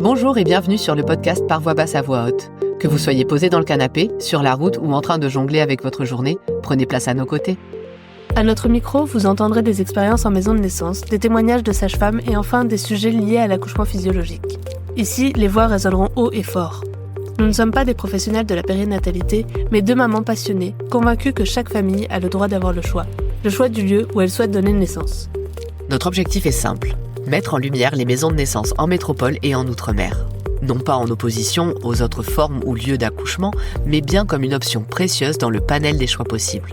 Bonjour et bienvenue sur le podcast Par voix basse à voix haute. Que vous soyez posé dans le canapé, sur la route ou en train de jongler avec votre journée, prenez place à nos côtés. À notre micro, vous entendrez des expériences en maison de naissance, des témoignages de sages-femmes et enfin des sujets liés à l'accouchement physiologique. Ici, les voix résonneront haut et fort. Nous ne sommes pas des professionnels de la périnatalité, mais deux mamans passionnées, convaincues que chaque famille a le droit d'avoir le choix du lieu où elle souhaite donner naissance. Notre objectif est simple, mettre en lumière les maisons de naissance en métropole et en outre-mer. Non pas en opposition aux autres formes ou lieux d'accouchement, mais bien comme une option précieuse dans le panel des choix possibles.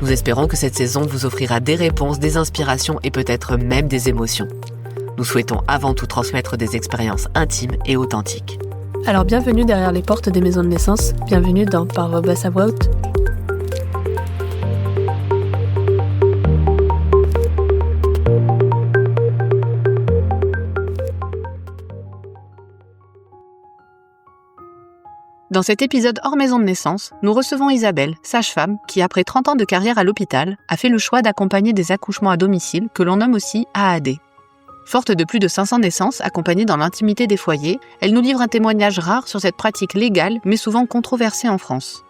Nous espérons que cette saison vous offrira des réponses, des inspirations et peut-être même des émotions. Nous souhaitons avant tout transmettre des expériences intimes et authentiques. Alors bienvenue derrière les portes des maisons de naissance, bienvenue dans Par voix basse à voix haute. Dans cet épisode hors maison de naissance, nous recevons Isabelle, sage-femme, qui après 30 ans de carrière à l'hôpital, a fait le choix d'accompagner des accouchements à domicile, que l'on nomme aussi AAD. Forte de plus de 500 naissances accompagnées dans l'intimité des foyers, elle nous livre un témoignage rare sur cette pratique légale, mais souvent controversée en France.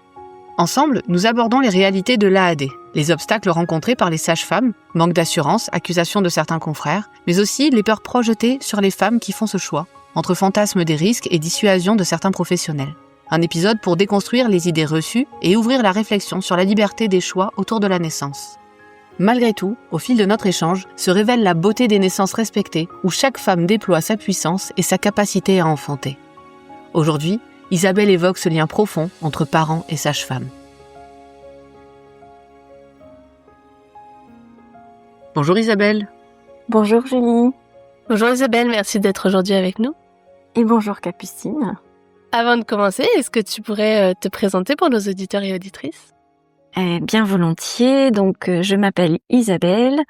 Ensemble, nous abordons les réalités de l'AAD, les obstacles rencontrés par les sages-femmes, manque d'assurance, accusation de certains confrères, mais aussi les peurs projetées sur les femmes qui font ce choix, entre fantasmes des risques et dissuasion de certains professionnels. Un épisode pour déconstruire les idées reçues et ouvrir la réflexion sur la liberté des choix autour de la naissance. Malgré tout, au fil de notre échange, se révèle la beauté des naissances respectées, où chaque femme déploie sa puissance et sa capacité à enfanter. Aujourd'hui, Isabelle évoque ce lien profond entre parents et sages-femmes. Bonjour Isabelle. Bonjour Julie. Bonjour Isabelle, merci d'être aujourd'hui avec nous. Et bonjour Capucine. Avant de commencer, est-ce que tu pourrais te présenter pour nos auditeurs et auditrices ? Bien volontiers. Donc, je m'appelle Isabelle.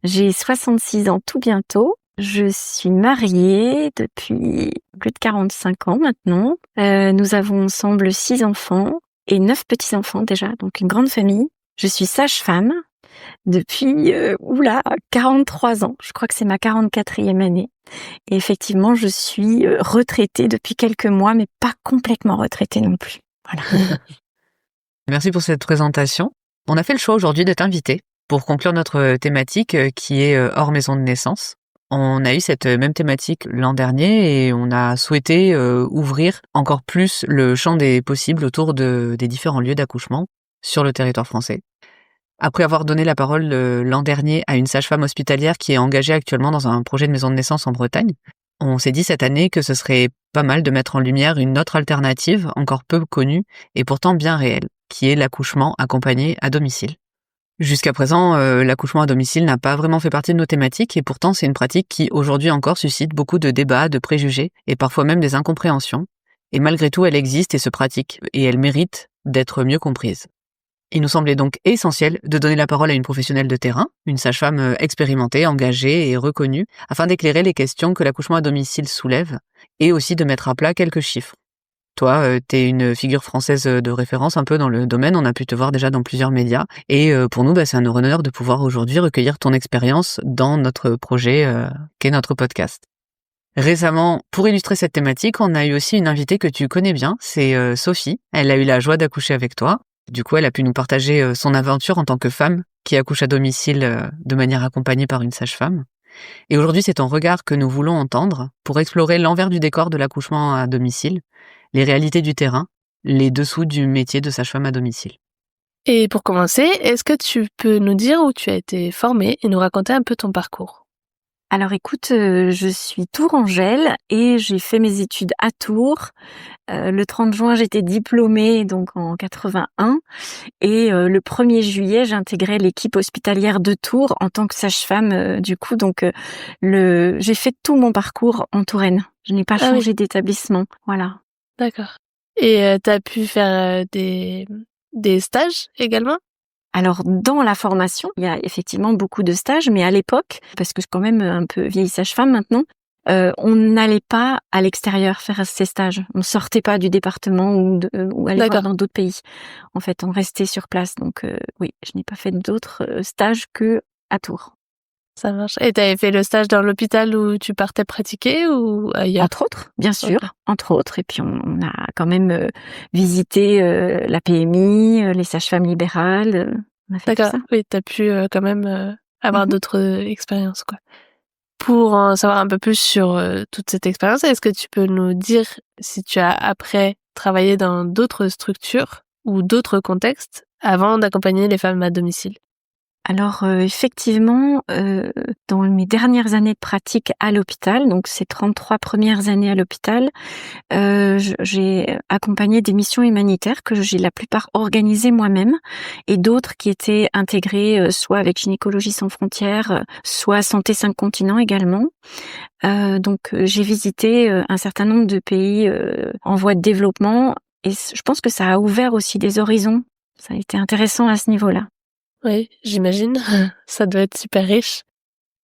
J'ai 66 ans tout bientôt. Je suis mariée depuis plus de 45 ans maintenant. Nous avons ensemble 6 enfants et 9 petits-enfants déjà, donc une grande famille. Je suis sage-femme depuis 43 ans. Je crois que c'est ma 44e année. Et effectivement, je suis retraitée depuis quelques mois, mais pas complètement retraitée non plus. Voilà. Merci pour cette présentation. On a fait le choix aujourd'hui de t'inviter pour conclure notre thématique qui est hors maison de naissance. On a eu cette même thématique l'an dernier et on a souhaité ouvrir encore plus le champ des possibles autour des différents lieux d'accouchement sur le territoire français. Après avoir donné la parole l'an dernier à une sage-femme hospitalière qui est engagée actuellement dans un projet de maison de naissance en Bretagne, on s'est dit cette année que ce serait pas mal de mettre en lumière une autre alternative encore peu connue et pourtant bien réelle, qui est l'accouchement accompagné à domicile. Jusqu'à présent, l'accouchement à domicile n'a pas vraiment fait partie de nos thématiques et pourtant c'est une pratique qui aujourd'hui encore suscite beaucoup de débats, de préjugés et parfois même des incompréhensions. Et malgré tout, elle existe et se pratique et elle mérite d'être mieux comprise. Il nous semblait donc essentiel de donner la parole à une professionnelle de terrain, une sage-femme expérimentée, engagée et reconnue, afin d'éclairer les questions que l'accouchement à domicile soulève et aussi de mettre à plat quelques chiffres. Toi, t'es une figure française de référence un peu dans le domaine, on a pu te voir déjà dans plusieurs médias et pour nous, c'est un honneur de pouvoir aujourd'hui recueillir ton expérience dans notre projet qu'est notre podcast. Récemment, pour illustrer cette thématique, on a eu aussi une invitée que tu connais bien, c'est Sophie. Elle a eu la joie d'accoucher avec toi. Du coup, elle a pu nous partager son aventure en tant que femme qui accouche à domicile de manière accompagnée par une sage-femme. Et aujourd'hui, c'est ton regard que nous voulons entendre pour explorer l'envers du décor de l'accouchement à domicile, les réalités du terrain, les dessous du métier de sage-femme à domicile. Et pour commencer, est-ce que tu peux nous dire où tu as été formée et nous raconter un peu ton parcours ? Alors écoute, je suis tourangelle et j'ai fait mes études à Tours. Le 30 juin, j'étais diplômée donc en 81 et le 1er juillet, j'ai intégré l'équipe hospitalière de Tours en tant que sage-femme du coup. Donc j'ai fait tout mon parcours en Touraine. Je n'ai pas changé d'établissement. Voilà. D'accord. Et tu as pu faire des stages également ? Alors, dans la formation, il y a effectivement beaucoup de stages, mais à l'époque, parce que c'est quand même un peu vieille sage-femme maintenant, on n'allait pas à l'extérieur faire ces stages. On sortait pas du département ou aller voir dans d'autres pays. En fait, on restait sur place. Donc, oui, je n'ai pas fait d'autres stages que à Tours. Ça marche. Et t'avais fait le stage dans l'hôpital où tu partais pratiquer ou ailleurs? Entre autres, bien sûr, Ok. entre autres. Et puis on a quand même visité la PMI, les sages-femmes libérales. On a fait tout D'accord. ça. Oui, t'as pu quand même avoir Mhm. d'autres expériences, quoi. Pour en savoir un peu plus sur toute cette expérience, est-ce que tu peux nous dire si tu as après travaillé dans d'autres structures ou d'autres contextes avant d'accompagner les femmes à domicile? Alors effectivement, dans mes dernières années de pratique à l'hôpital, donc ces 33 premières années à l'hôpital, j'ai accompagné des missions humanitaires que j'ai la plupart organisées moi-même et d'autres qui étaient intégrées soit avec Gynécologie sans frontières, soit Santé 5 continents également. Donc j'ai visité un certain nombre de pays en voie de développement et je pense que ça a ouvert aussi des horizons. Ça a été intéressant à ce niveau-là. Oui, j'imagine. Ça doit être super riche.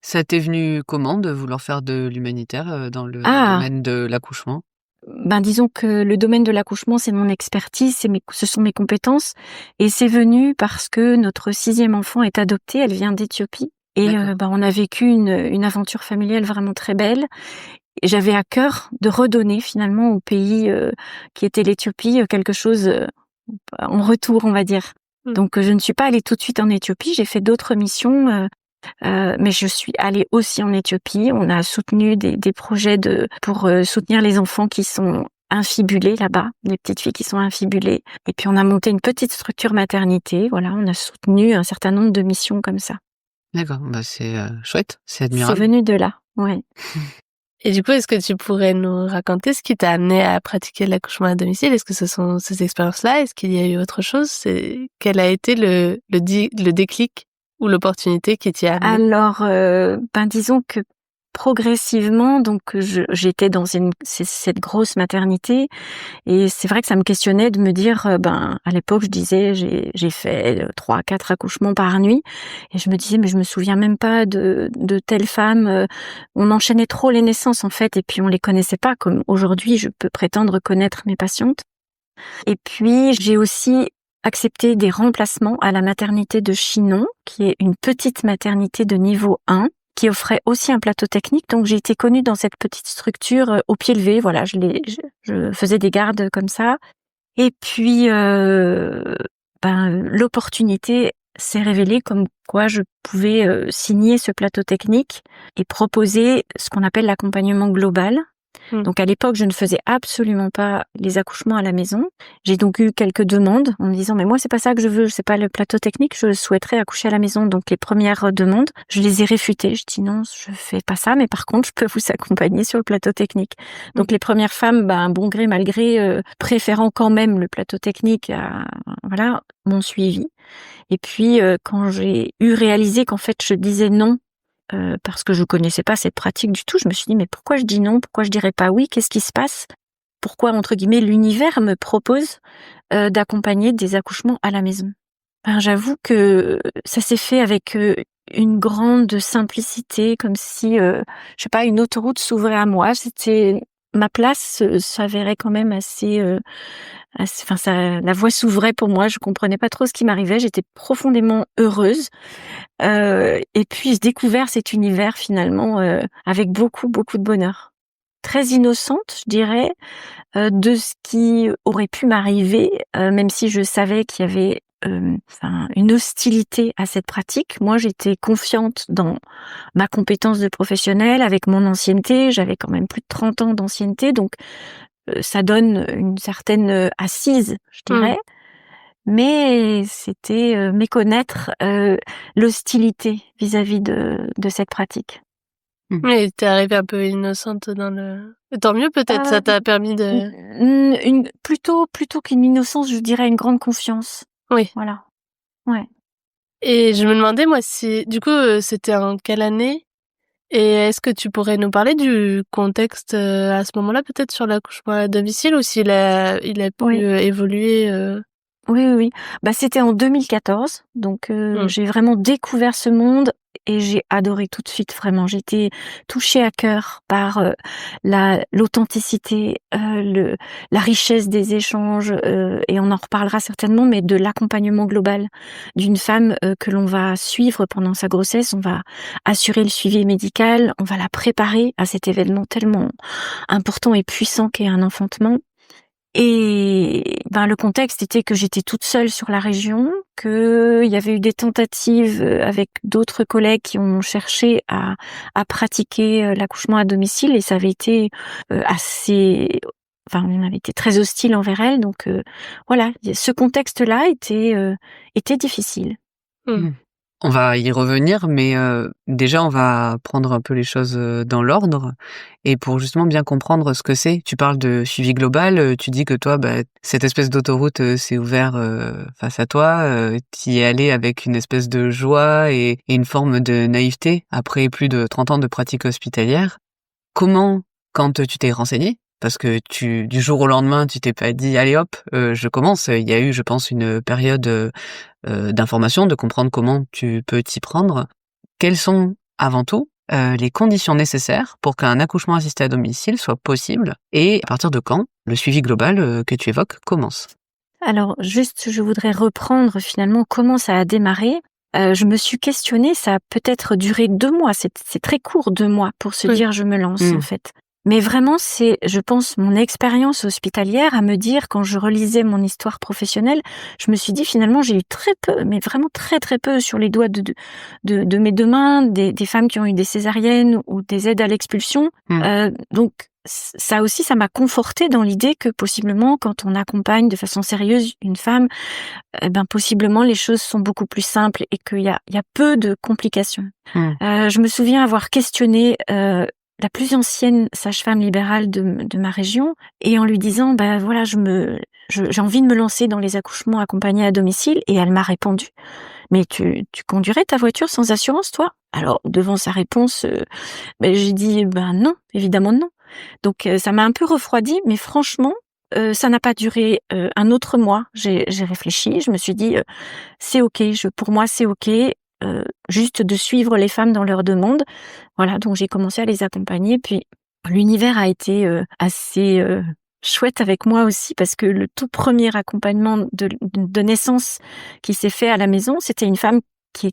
Ça t'est venu comment de vouloir faire de l'humanitaire dans le Ah! domaine de l'accouchement? Ben, disons que le domaine de l'accouchement, c'est mon expertise, ce sont mes compétences et c'est venu parce que notre 6e enfant est adopté, elle vient d'Éthiopie et D'accord. on a vécu une aventure familiale vraiment très belle et j'avais à cœur de redonner finalement au pays, qui était l'Éthiopie, quelque chose, en retour, on va dire. Mmh. Donc je ne suis pas allée tout de suite en Éthiopie, j'ai fait d'autres missions, mais je suis allée aussi en Éthiopie. On a soutenu des projets pour soutenir les enfants qui sont infibulés là-bas, les petites filles qui sont infibulées. Et puis on a monté une petite structure maternité. Voilà, on a soutenu un certain nombre de missions comme ça. D'accord, bah, c'est chouette, c'est C'est admirable. venu de là, ouais. Et du coup, est-ce que tu pourrais nous raconter ce qui t'a amené à pratiquer l'accouchement à domicile? Est-ce que ce sont ces expériences-là? Est-ce qu'il y a eu autre chose? Quel a été le déclic ou l'opportunité qui t'y a amené? Alors, disons que progressivement, donc j'étais dans cette grosse maternité et c'est vrai que ça me questionnait de me dire, à l'époque, je disais, j'ai fait 3-4 accouchements par nuit et je me disais, mais je me souviens même pas de telle femme. On enchaînait trop les naissances en fait et puis on les connaissait pas comme aujourd'hui je peux prétendre connaître mes patientes. Et puis j'ai aussi accepté des remplacements à la maternité de Chinon, qui est une petite maternité de niveau 1, qui offrait aussi un plateau technique. Donc j'ai été connue dans cette petite structure au pied levé. Voilà, je faisais des gardes comme ça. Et puis l'opportunité s'est révélée comme quoi je pouvais signer ce plateau technique et proposer ce qu'on appelle l'accompagnement global. Mmh. Donc à l'époque, je ne faisais absolument pas les accouchements à la maison. J'ai donc eu quelques demandes en me disant mais moi c'est pas ça que je veux, c'est pas le plateau technique, je souhaiterais accoucher à la maison. Donc les premières demandes, je les ai réfutées. Je dis non, je fais pas ça, mais par contre je peux vous accompagner sur le plateau technique. Donc les premières femmes, bon gré mal gré, préférant quand même le plateau technique, m'ont suivi. Et puis quand j'ai eu réalisé qu'en fait je disais non parce que je connaissais pas cette pratique du tout. Je me suis dit, mais pourquoi je dis non? Pourquoi je dirais pas oui? Qu'est-ce qui se passe? Pourquoi, entre guillemets, l'univers me propose d'accompagner des accouchements à la maison? J'avoue que ça s'est fait avec une grande simplicité, comme si, je sais pas, une autoroute s'ouvrait à moi. Ma place s'avérait quand même la voie s'ouvrait pour moi. Je comprenais pas trop ce qui m'arrivait. J'étais profondément heureuse. Et puis j'ai découvert cet univers finalement avec beaucoup, beaucoup de bonheur. Très innocente, je dirais, de ce qui aurait pu m'arriver, même si je savais qu'il y avait une hostilité à cette pratique. Moi, j'étais confiante dans ma compétence de professionnelle, avec mon ancienneté. J'avais quand même plus de 30 ans d'ancienneté, donc ça donne une certaine assise, je dirais. Mais c'était méconnaître l'hostilité vis-à-vis de cette pratique. Oui, t'es arrivée un peu innocente dans le... Tant mieux peut-être, ça t'a permis de... Plutôt qu'une innocence, je dirais une grande confiance. Oui. Voilà. Ouais. Et je me demandais, moi, si... Du coup, c'était en quelle année? Et est-ce que tu pourrais nous parler du contexte à ce moment-là, peut-être sur l'accouchement à domicile, ou s'il il a pu Oui. évoluer Oui. C'était en 2014, donc j'ai vraiment découvert ce monde et j'ai adoré tout de suite, vraiment. J'étais touchée à cœur par l'authenticité, la richesse des échanges, et on en reparlera certainement, mais de l'accompagnement global d'une femme que l'on va suivre pendant sa grossesse. On va assurer le suivi médical, on va la préparer à cet événement tellement important et puissant qu'est un enfantement. Et le contexte était que j'étais toute seule sur la région, qu'il y avait eu des tentatives avec d'autres collègues qui ont cherché à pratiquer l'accouchement à domicile, et ça avait été on avait été très hostile envers elle. Donc voilà, ce contexte-là était difficile. On va y revenir, mais déjà, on va prendre un peu les choses dans l'ordre. Et pour justement bien comprendre ce que c'est, tu parles de suivi global, tu dis que toi, cette espèce d'autoroute s'est ouverte face à toi, tu y es allé avec une espèce de joie et une forme de naïveté après plus de 30 ans de pratique hospitalière. Comment, quand tu t'es renseigné, parce que du jour au lendemain, tu t'es pas dit, allez hop, je commence. Il y a eu, je pense, une période d'information, de comprendre comment tu peux t'y prendre. Quelles sont, avant tout, les conditions nécessaires pour qu'un accouchement assisté à domicile soit possible, et à partir de quand le suivi global que tu évoques commence? Alors, juste, je voudrais reprendre finalement comment ça a démarré. Je me suis questionnée, ça a peut-être duré 2 mois, c'est très court, 2 mois, pour se dire je me lance en fait. Mais vraiment, c'est, je pense, mon expérience hospitalière à me dire, quand je relisais mon histoire professionnelle, je me suis dit finalement j'ai eu très peu, mais vraiment très très peu sur les doigts de mes 2 mains, des femmes qui ont eu des césariennes ou des aides à l'expulsion. Donc ça aussi, ça m'a confortée dans l'idée que possiblement, quand on accompagne de façon sérieuse une femme, possiblement les choses sont beaucoup plus simples et qu'il y a peu de complications. Je me souviens avoir questionné la plus ancienne sage-femme libérale de ma région, et en lui disant voilà, j'ai envie de me lancer dans les accouchements accompagnés à domicile, et elle m'a répondu: mais tu conduirais ta voiture sans assurance, toi? Alors devant sa réponse, j'ai dit non, évidemment non. Donc ça m'a un peu refroidi, mais franchement ça n'a pas duré un autre mois. J'ai réfléchi, je me suis dit c'est ok, pour moi c'est ok. Juste de suivre les femmes dans leurs demandes. Voilà, donc j'ai commencé à les accompagner. Puis l'univers a été assez chouette avec moi aussi, parce que le tout premier accompagnement de naissance qui s'est fait à la maison, c'était une femme qui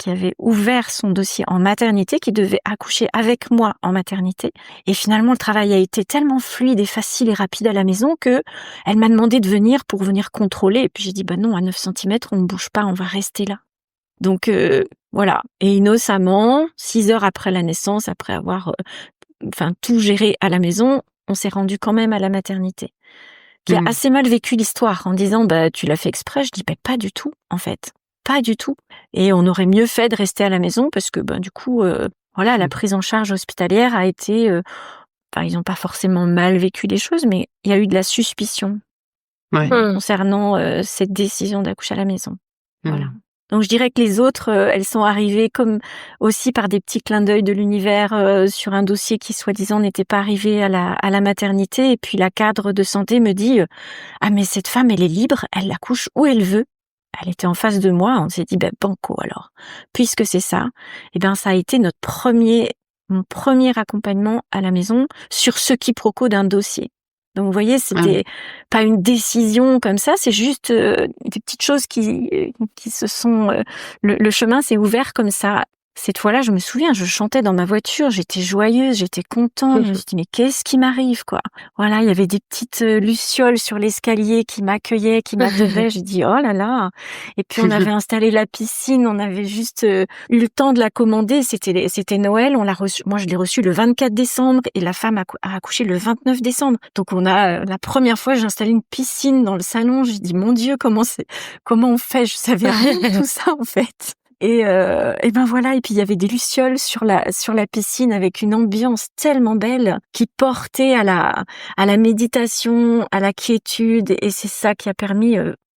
avait ouvert son dossier en maternité, qui devait accoucher avec moi en maternité. Et finalement, le travail a été tellement fluide et facile et rapide à la maison que elle m'a demandé de venir pour venir contrôler. Et puis j'ai dit non, à 9 cm, on ne bouge pas, on va rester là. Donc voilà, et innocemment, 6 heures après la naissance, après avoir tout géré à la maison, on s'est rendu quand même à la maternité, qui a assez mal vécu l'histoire en disant tu l'as fait exprès. Je dis pas du tout, en fait, pas du tout. Et on aurait mieux fait de rester à la maison, parce que du coup la prise en charge hospitalière a été ils n'ont pas forcément mal vécu les choses, mais il y a eu de la suspicion concernant cette décision d'accoucher à la maison. Voilà. Donc je dirais que les autres, elles sont arrivées comme aussi par des petits clins d'œil de l'univers sur un dossier qui soi-disant n'était pas arrivé à la maternité. Et puis la cadre de santé me dit mais cette femme, elle est libre, elle accouche où elle veut. Elle était en face de moi, on s'est dit banco alors. Puisque c'est ça, ça a été mon premier accompagnement à la maison sur ce quiproquo d'un dossier. Donc vous voyez, c'était pas une décision comme ça, c'est juste des petites choses qui se sont... le chemin s'est ouvert comme ça. Cette fois-là, je me souviens, je chantais dans ma voiture, j'étais joyeuse, j'étais contente, je me suis dit mais qu'est-ce qui m'arrive, quoi. Voilà, il y avait des petites lucioles sur l'escalier qui m'accueillaient, qui m'attendaient. J'ai dit oh là là. Et puis on avait installé la piscine, on avait juste eu le temps de la commander. C'était Noël, on l'a reçu. Moi, je l'ai reçue le 24 décembre et la femme a accouché le 29 décembre. Donc on a la première fois, j'ai installé une piscine dans le salon. J'ai dit mon Dieu, comment on fait? Je savais rien de tout ça en fait. Et voilà, et puis il y avait des lucioles sur la piscine avec une ambiance tellement belle qui portait à la méditation, à la quiétude, et c'est ça qui a permis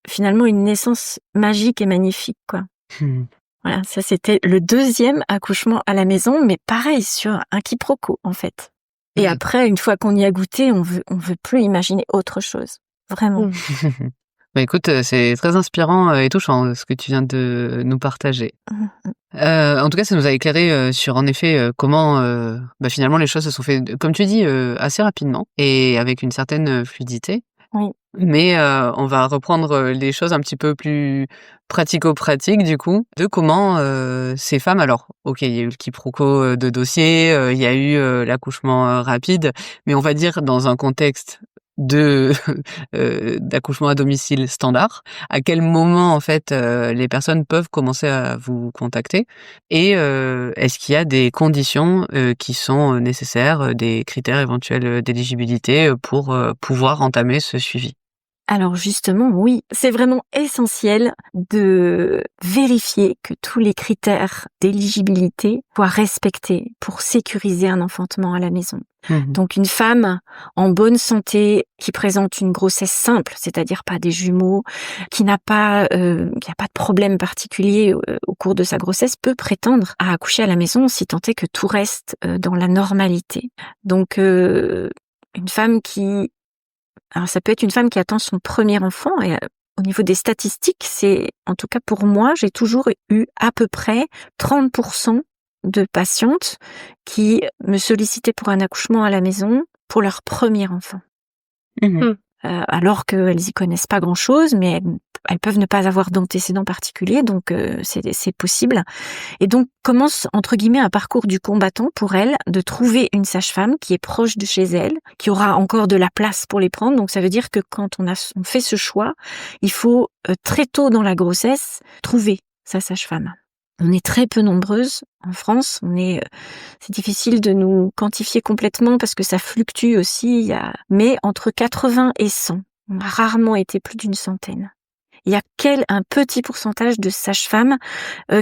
finalement une naissance magique et magnifique, quoi. Voilà, ça c'était le 2e accouchement à la maison, mais pareil, sur un quiproquo en fait. Et après, une fois qu'on y a goûté, on veut plus imaginer autre chose, vraiment. Bah écoute, c'est très inspirant et touchant ce que tu viens de nous partager. En tout cas, ça nous a éclairé sur en effet comment finalement les choses se sont fait, comme tu dis, assez rapidement et avec une certaine fluidité. Oui. Mais on va reprendre les choses un petit peu plus pratico-pratiques du coup, de comment ces femmes alors, OK, il y a eu le quiproquo de dossier, il y a eu l'accouchement rapide, mais on va dire dans un contexte de d'accouchement à domicile standard, à quel moment en fait les personnes peuvent commencer à vous contacter et est-ce qu'il y a des conditions qui sont nécessaires, des critères éventuels d'éligibilité pour pouvoir entamer ce suivi? Alors justement, oui, c'est vraiment essentiel de vérifier que tous les critères d'éligibilité soient respectés pour sécuriser un enfantement à la maison. Mmh. Donc une femme en bonne santé qui présente une grossesse simple, c'est-à-dire pas des jumeaux, qui n'a pas qui a pas de problème particulier au cours de sa grossesse, peut prétendre à accoucher à la maison si tant est que tout reste dans la normalité. Donc une femme qui alors ça peut être une femme qui attend son premier enfant et au niveau des statistiques, c'est en tout cas pour moi, j'ai toujours eu à peu près 30% de patientes qui me sollicitaient pour un accouchement à la maison pour leur premier enfant. Mmh. Alors qu'elles y connaissent pas grand-chose, mais elles peuvent ne pas avoir d'antécédents particuliers, donc c'est possible. Et donc commence entre guillemets un parcours du combattant pour elles de trouver une sage-femme qui est proche de chez elles, qui aura encore de la place pour les prendre. Donc ça veut dire que quand on fait ce choix, il faut très tôt dans la grossesse trouver sa sage-femme. On est très peu nombreuses en France. C'est difficile de nous quantifier complètement parce que ça fluctue aussi. Mais entre 80 et 100, on a rarement été plus d'une centaine. Il y a un petit pourcentage de sages-femmes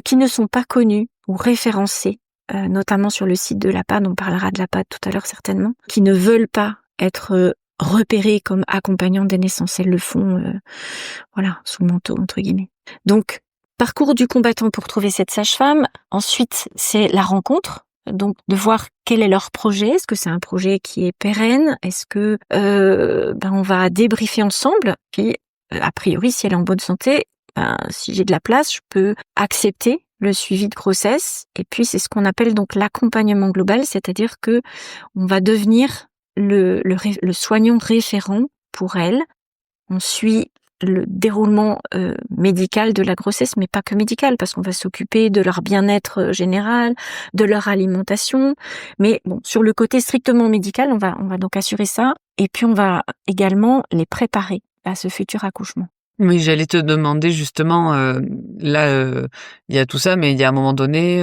qui ne sont pas connues ou référencées, notamment sur le site de l'APAD. On parlera de l'APAD tout à l'heure certainement, qui ne veulent pas être repérées comme accompagnantes des naissances. Elles le font, sous le manteau entre guillemets. Donc parcours du combattant pour trouver cette sage-femme. Ensuite, c'est la rencontre. Donc, de voir quel est leur projet. Est-ce que c'est un projet qui est pérenne? Est-ce que on va débriefer ensemble? Puis, a priori, si elle est en bonne santé, si j'ai de la place, je peux accepter le suivi de grossesse. Et puis, c'est ce qu'on appelle donc l'accompagnement global, c'est-à-dire que on va devenir le soignant référent pour elle. On suit le déroulement médical de la grossesse, mais pas que médical, parce qu'on va s'occuper de leur bien-être général, de leur alimentation. Mais bon, sur le côté strictement médical, on va donc assurer ça, et puis on va également les préparer à ce futur accouchement. Oui, j'allais te demander justement, il y a tout ça, mais il y a un moment donné,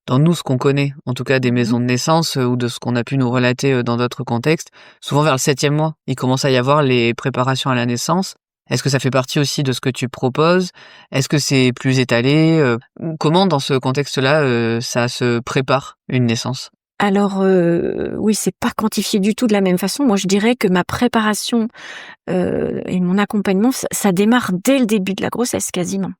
dans nous, ce qu'on connaît, en tout cas des maisons de naissance ou de ce qu'on a pu nous relater dans d'autres contextes, souvent vers le 7e mois, il commence à y avoir les préparations à la naissance. Est-ce que ça fait partie aussi de ce que tu proposes? Est-ce que c'est plus étalé? Comment dans ce contexte-là, ça se prépare, une naissance? Alors oui, c'est pas quantifié du tout de la même façon. Moi, je dirais que ma préparation et mon accompagnement, ça démarre dès le début de la grossesse, quasiment.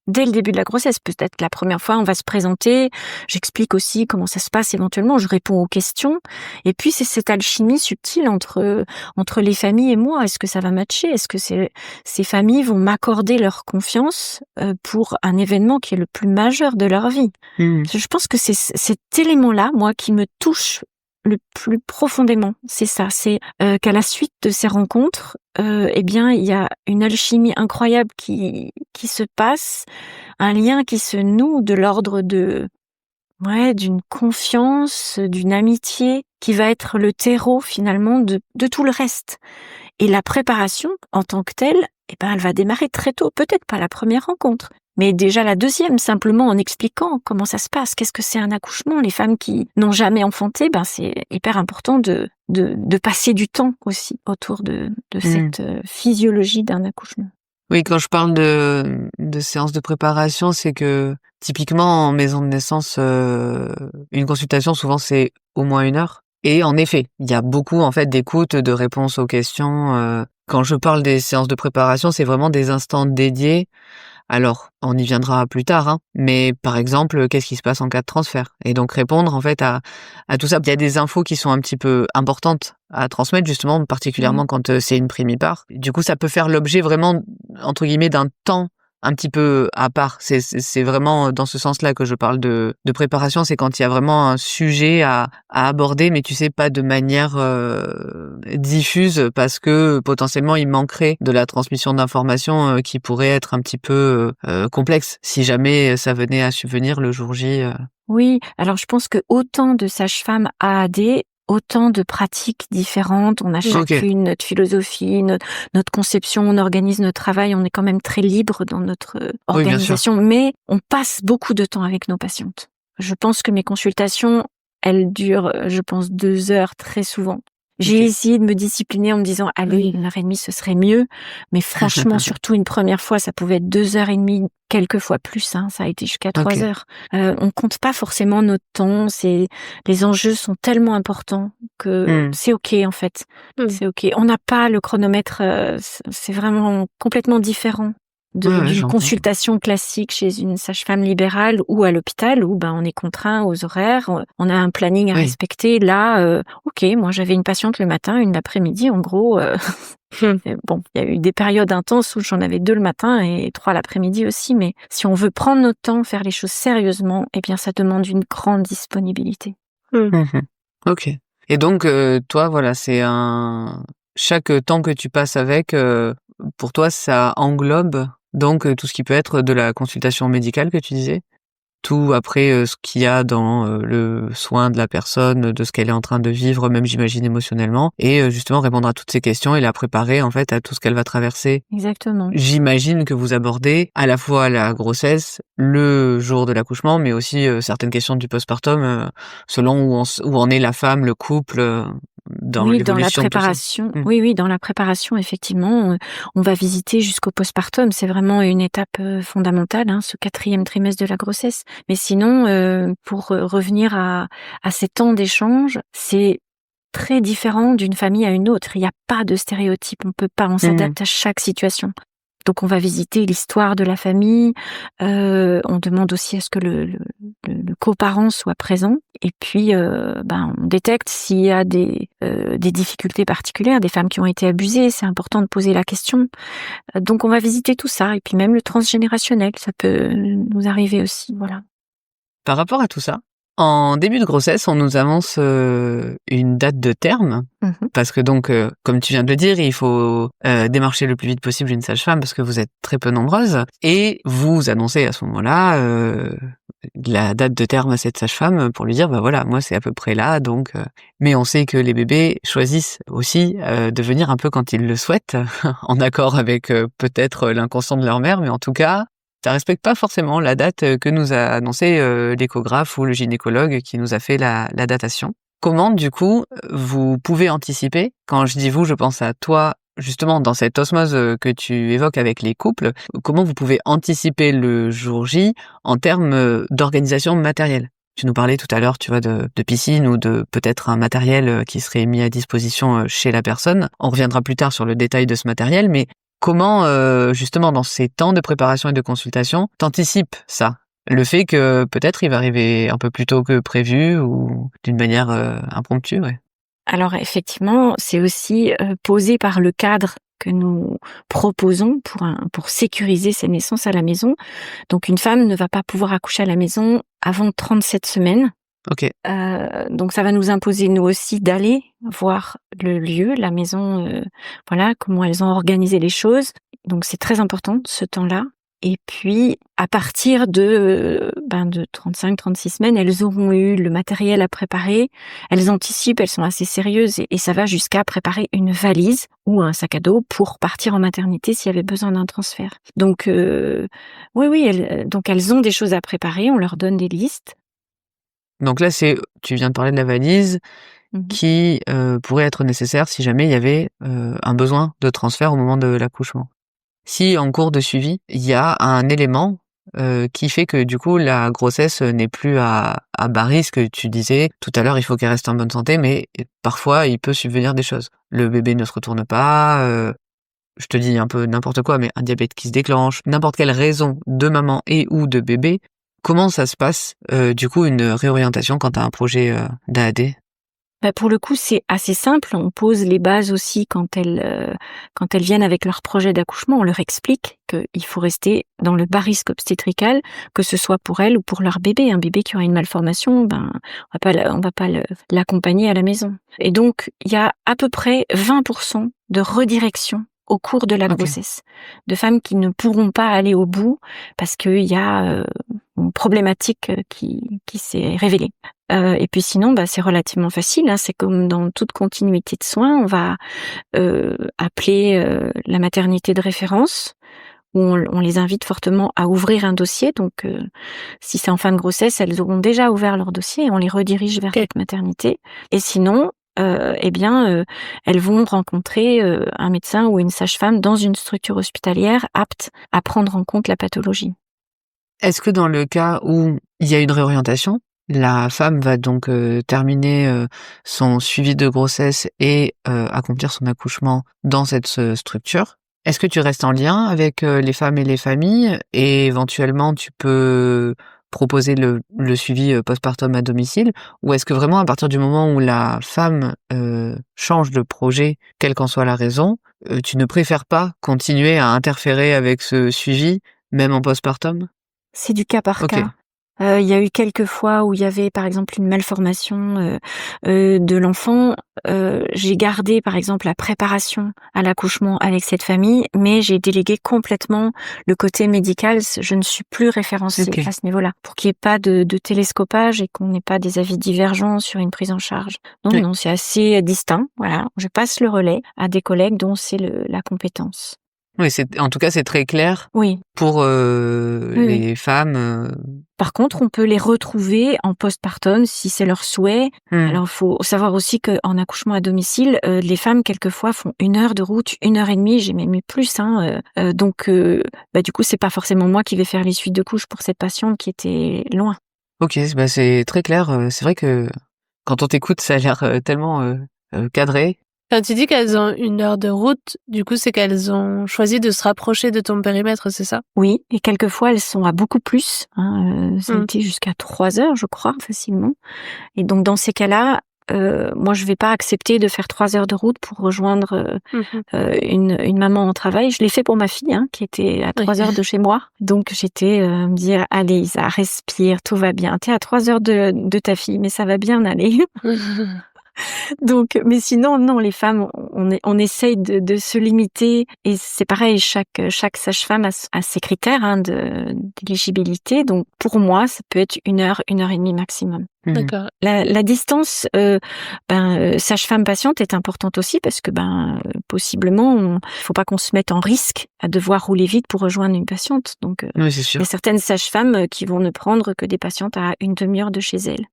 Dès le début de la grossesse, peut-être que la première fois, on va se présenter, j'explique aussi comment ça se passe éventuellement, je réponds aux questions, et puis c'est cette alchimie subtile entre les familles et moi. Est-ce que ça va matcher? Est-ce que ces familles vont m'accorder leur confiance pour un événement qui est le plus majeur de leur vie? Je pense que c'est cet élément-là, moi, qui me touche le plus profondément. C'est ça, c'est qu'à la suite de ces rencontres, il y a une alchimie incroyable qui se passe, un lien qui se noue de l'ordre d'une confiance, d'une amitié qui va être le terreau finalement de tout le reste. Et la préparation en tant que telle, elle va démarrer très tôt, peut-être pas la première rencontre, mais déjà la deuxième, simplement en expliquant comment ça se passe, qu'est-ce que c'est un accouchement. Les femmes qui n'ont jamais enfanté, c'est hyper important de passer du temps aussi autour de cette physiologie d'un accouchement. Oui, quand je parle de séances de préparation, c'est que typiquement en maison de naissance, une consultation souvent c'est au moins 1 heure. Et en effet, il y a beaucoup en fait d'écoute, de réponses aux questions. Quand je parle des séances de préparation, c'est vraiment des instants dédiés. Alors, on y viendra plus tard, hein, mais par exemple, qu'est-ce qui se passe en cas de transfert? Et donc répondre en fait à tout ça. Il y a des infos qui sont un petit peu importantes à transmettre justement, particulièrement quand c'est une primipare. Du coup, ça peut faire l'objet vraiment, entre guillemets, d'un temps un petit peu à part. C'est vraiment dans ce sens-là que je parle de préparation. C'est quand il y a vraiment un sujet à aborder, mais tu sais, pas de manière diffuse, parce que potentiellement il manquerait de la transmission d'informations qui pourrait être un petit peu complexe si jamais ça venait à subvenir le jour J. Oui, alors je pense que autant de sages-femmes AAD, autant de pratiques différentes. On a chacune notre philosophie, notre conception, on organise notre travail, on est quand même très libre dans notre organisation, mais on passe beaucoup de temps avec nos patientes. Je pense que mes consultations, elles durent, je pense, 2 heures très souvent. J'ai essayé de me discipliner en me disant, allez, 1h30, ce serait mieux. Mais franchement, surtout une première fois, ça pouvait être 2h30, quelques fois plus, hein, ça a été jusqu'à 3 heures. On compte pas forcément notre temps, les enjeux sont tellement importants que c'est ok, en fait. C'est ok. On n'a pas le chronomètre, c'est vraiment complètement différent d'une consultation classique chez une sage-femme libérale ou à l'hôpital où on est contraint aux horaires, on a un planning à respecter. Là, ok, moi j'avais une patiente le matin, une l'après-midi, en gros. Bon, il y a eu des périodes intenses où j'en avais 2 le matin et 3 l'après-midi aussi, mais si on veut prendre notre temps, faire les choses sérieusement, eh bien ça demande une grande disponibilité. Ok. Et donc toi, voilà, chaque temps que tu passes avec, pour toi, ça englobe donc tout ce qui peut être de la consultation médicale que tu disais, tout après ce qu'il y a dans le soin de la personne, de ce qu'elle est en train de vivre, même j'imagine émotionnellement, et justement répondre à toutes ces questions et la préparer en fait à tout ce qu'elle va traverser. Exactement. J'imagine que vous abordez à la fois la grossesse, le jour de l'accouchement, mais aussi certaines questions du postpartum, selon où en est la femme, le couple. Dans la préparation. Oui, dans la préparation, effectivement, on va visiter jusqu'au postpartum. C'est vraiment une étape fondamentale, hein, ce 4e trimestre de la grossesse. Mais sinon, pour revenir à ces temps d'échange, c'est très différent d'une famille à une autre. Il n'y a pas de stéréotype. On s'adapte à chaque situation. Donc on va visiter l'histoire de la famille, on demande aussi à ce que le coparent soit présent, et puis on détecte s'il y a des difficultés particulières, des femmes qui ont été abusées, c'est important de poser la question. Donc on va visiter tout ça, et puis même le transgénérationnel, ça peut nous arriver aussi, voilà. Par rapport à tout ça, en début de grossesse, on nous annonce une date de terme, parce que donc, comme tu viens de le dire, il faut démarcher le plus vite possible une sage-femme, parce que vous êtes très peu nombreuses, et vous annoncez à ce moment-là la date de terme à cette sage-femme pour lui dire, voilà, moi c'est à peu près là, donc... Mais on sait que les bébés choisissent aussi de venir un peu quand ils le souhaitent, en accord avec peut-être l'inconscient de leur mère, mais en tout cas... ça respecte pas forcément la date que nous a annoncé l'échographe ou le gynécologue qui nous a fait la datation. Comment, du coup, vous pouvez anticiper? Quand je dis vous, je pense à toi, justement, dans cette osmose que tu évoques avec les couples. Comment vous pouvez anticiper le jour J en termes d'organisation matérielle? Tu nous parlais tout à l'heure, tu vois, de piscine ou de peut-être un matériel qui serait mis à disposition chez la personne. On reviendra plus tard sur le détail de ce matériel, mais comment, justement, dans ces temps de préparation et de consultation, t'anticipes ça? Le fait que peut-être il va arriver un peu plus tôt que prévu ou d'une manière impromptue, ouais. Alors effectivement, c'est aussi posé par le cadre que nous proposons pour sécuriser ces naissances à la maison. Donc une femme ne va pas pouvoir accoucher à la maison avant 37 semaines. Ok. Donc ça va nous imposer nous aussi d'aller voir le lieu, la maison, voilà comment elles ont organisé les choses. Donc c'est très important ce temps-là. Et puis à partir de 35-36 semaines, elles auront eu le matériel à préparer. Elles anticipent, elles sont assez sérieuses et ça va jusqu'à préparer une valise ou un sac à dos pour partir en maternité s'il y avait besoin d'un transfert. Donc elles ont des choses à préparer. On leur donne des listes. Donc là, tu viens de parler de la valise qui pourrait être nécessaire si jamais il y avait un besoin de transfert au moment de l'accouchement. Si en cours de suivi, il y a un élément qui fait que du coup la grossesse n'est plus à bas risque, tu disais tout à l'heure, il faut qu'elle reste en bonne santé, mais parfois il peut subvenir des choses. Le bébé ne se retourne pas, je te dis un peu n'importe quoi, mais un diabète qui se déclenche, n'importe quelle raison de maman et ou de bébé. Comment ça se passe, du coup, une réorientation quand tu as un projet d'AAD? Pour le coup, c'est assez simple. On pose les bases aussi quand elles viennent avec leur projet d'accouchement. On leur explique qu'il faut rester dans le bas risque obstétrical, que ce soit pour elles ou pour leur bébé. Un bébé qui aura une malformation, on va pas l'accompagner à la maison. Et donc, il y a à peu près 20% de redirection au cours de la grossesse, de femmes qui ne pourront pas aller au bout parce qu'il y a une problématique qui s'est révélée. Et puis sinon, c'est relativement facile, hein, c'est comme dans toute continuité de soins, on va appeler la maternité de référence, où on les invite fortement à ouvrir un dossier. Donc, si c'est en fin de grossesse, elles auront déjà ouvert leur dossier et on les redirige vers cette maternité. Et sinon, elles vont rencontrer un médecin ou une sage-femme dans une structure hospitalière apte à prendre en compte la pathologie. Est-ce que dans le cas où il y a une réorientation, la femme va donc terminer son suivi de grossesse et accomplir son accouchement dans cette structure? Est-ce que tu restes en lien avec les femmes et les familles et éventuellement tu peux proposer le suivi postpartum à domicile, ou est-ce que vraiment à partir du moment où la femme change de projet, quelle qu'en soit la raison, tu ne préfères pas continuer à interférer avec ce suivi, même en postpartum? C'est du cas par cas. Il y a eu quelques fois où il y avait par exemple une malformation de l'enfant. J'ai gardé par exemple la préparation à l'accouchement avec cette famille, mais j'ai délégué complètement le côté médical. Je ne suis plus référencée à ce niveau-là, pour qu'il n'y ait pas de télescopage et qu'on n'ait pas des avis divergents sur une prise en charge. Non, c'est assez distinct. Voilà, je passe le relais à des collègues dont c'est la compétence. Oui, en tout cas, c'est très clair. Oui. Pour les femmes. Par contre, on peut les retrouver en postpartum si c'est leur souhait. Alors, il faut savoir aussi qu'en accouchement à domicile, les femmes, quelquefois, font 1 heure de route, 1 heure et demie, j'ai même eu plus. Donc, du coup, c'est pas forcément moi qui vais faire les suites de couches pour cette patiente qui était loin. Ok, c'est très clair. C'est vrai que quand on t'écoute, ça a l'air tellement cadré. Quand tu dis qu'elles ont 1 heure de route, du coup, c'est qu'elles ont choisi de se rapprocher de ton périmètre, c'est ça? Oui, et quelquefois, elles sont à beaucoup plus. Ça a été jusqu'à 3 heures, je crois, facilement. Et donc, dans ces cas-là, moi, je vais pas accepter de faire 3 heures de route pour rejoindre une maman au travail. Je l'ai fait pour ma fille, qui était à 3 heures de chez moi. Donc, j'étais me dire, allez, Isa, respire, tout va bien. T'es à 3 heures de ta fille, mais ça va bien aller. Donc, mais sinon, non, les femmes, on essaye de se limiter, et c'est pareil, chaque sage-femme a ses critères d'éligibilité. Donc, pour moi, ça peut être 1 heure, 1 heure et demie maximum. D'accord. La distance sage-femme patiente est importante aussi parce que possiblement il faut pas qu'on se mette en risque à devoir rouler vite pour rejoindre une patiente. Donc oui, c'est sûr. il y a certaines sages-femmes qui vont ne prendre que des patientes à 1 demi-heure de chez elles.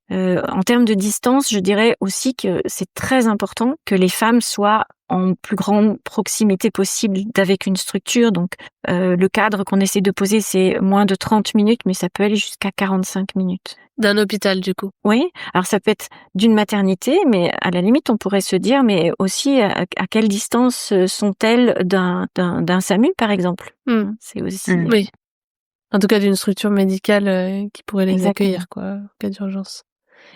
En termes de distance, je dirais aussi que c'est très important que les femmes soient en plus grande proximité possible d'avec une structure. Donc, le cadre qu'on essaie de poser, c'est moins de 30 minutes, mais ça peut aller jusqu'à 45 minutes. D'un hôpital, du coup? Oui. Alors, ça peut être d'une maternité, mais à la limite, on pourrait se dire, mais aussi, à quelle distance sont-elles d'un SAMU, par exemple? C'est aussi... Oui. En tout cas, d'une structure médicale qui pourrait les accueillir, quoi, en cas d'urgence.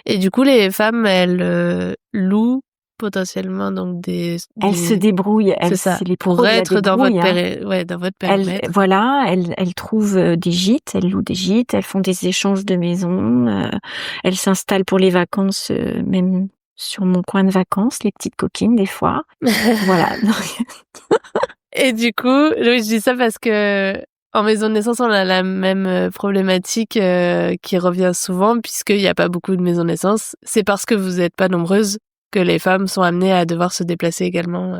Et du coup, les femmes, elles louent potentiellement donc elles se débrouillent, pour être dans votre périmètre. Elles trouvent des gîtes, elles louent des gîtes, elles font des échanges de maisons, elles s'installent pour les vacances, même sur mon coin de vacances, les petites coquines des fois. Voilà. Et du coup, oui, je dis ça parce que en maison de naissance, on a la même problématique qui revient souvent, puisqu'il n'y a pas beaucoup de maisons de naissance. C'est parce que vous n'êtes pas nombreuses que les femmes sont amenées à devoir se déplacer également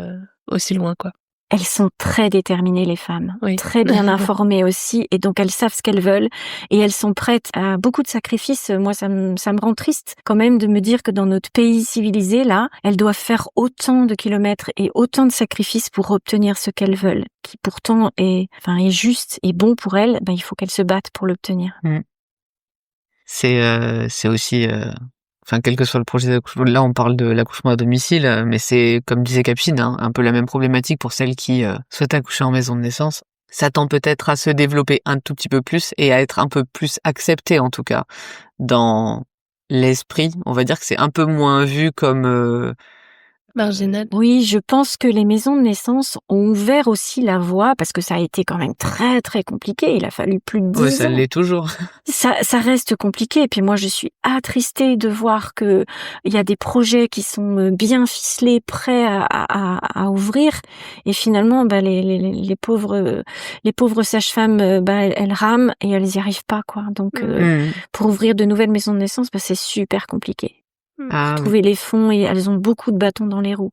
aussi loin, quoi. Elles sont très déterminées, les femmes. Oui. Très bien informées aussi, et donc elles savent ce qu'elles veulent, et elles sont prêtes à beaucoup de sacrifices. Moi, ça me rend triste quand même de me dire que dans notre pays civilisé, là, elles doivent faire autant de kilomètres et autant de sacrifices pour obtenir ce qu'elles veulent, qui pourtant est juste et bon pour elles. Il faut qu'elles se battent pour l'obtenir. C'est aussi... quel que soit le projet d'accouchement, là on parle de l'accouchement à domicile, mais c'est, comme disait Capucine, un peu la même problématique pour celles qui souhaitent accoucher en maison de naissance. Ça tend peut-être à se développer un tout petit peu plus et à être un peu plus accepté, en tout cas, dans l'esprit, on va dire que c'est un peu moins vu comme Marginal. Oui, je pense que les maisons de naissance ont ouvert aussi la voie parce que ça a été quand même très, très compliqué. Il a fallu plus de ouais, 10 ça ans. l'est toujours. Ça reste compliqué. Et puis moi, je suis attristée de voir que il y a des projets qui sont bien ficelés, prêts à ouvrir. Et finalement, les pauvres sages-femmes, elles rament et elles y arrivent pas, quoi. Donc, Mmh. pour ouvrir de nouvelles maisons de naissance, c'est super compliqué. Pour Ah oui. trouver les fonds et elles ont beaucoup de bâtons dans les roues.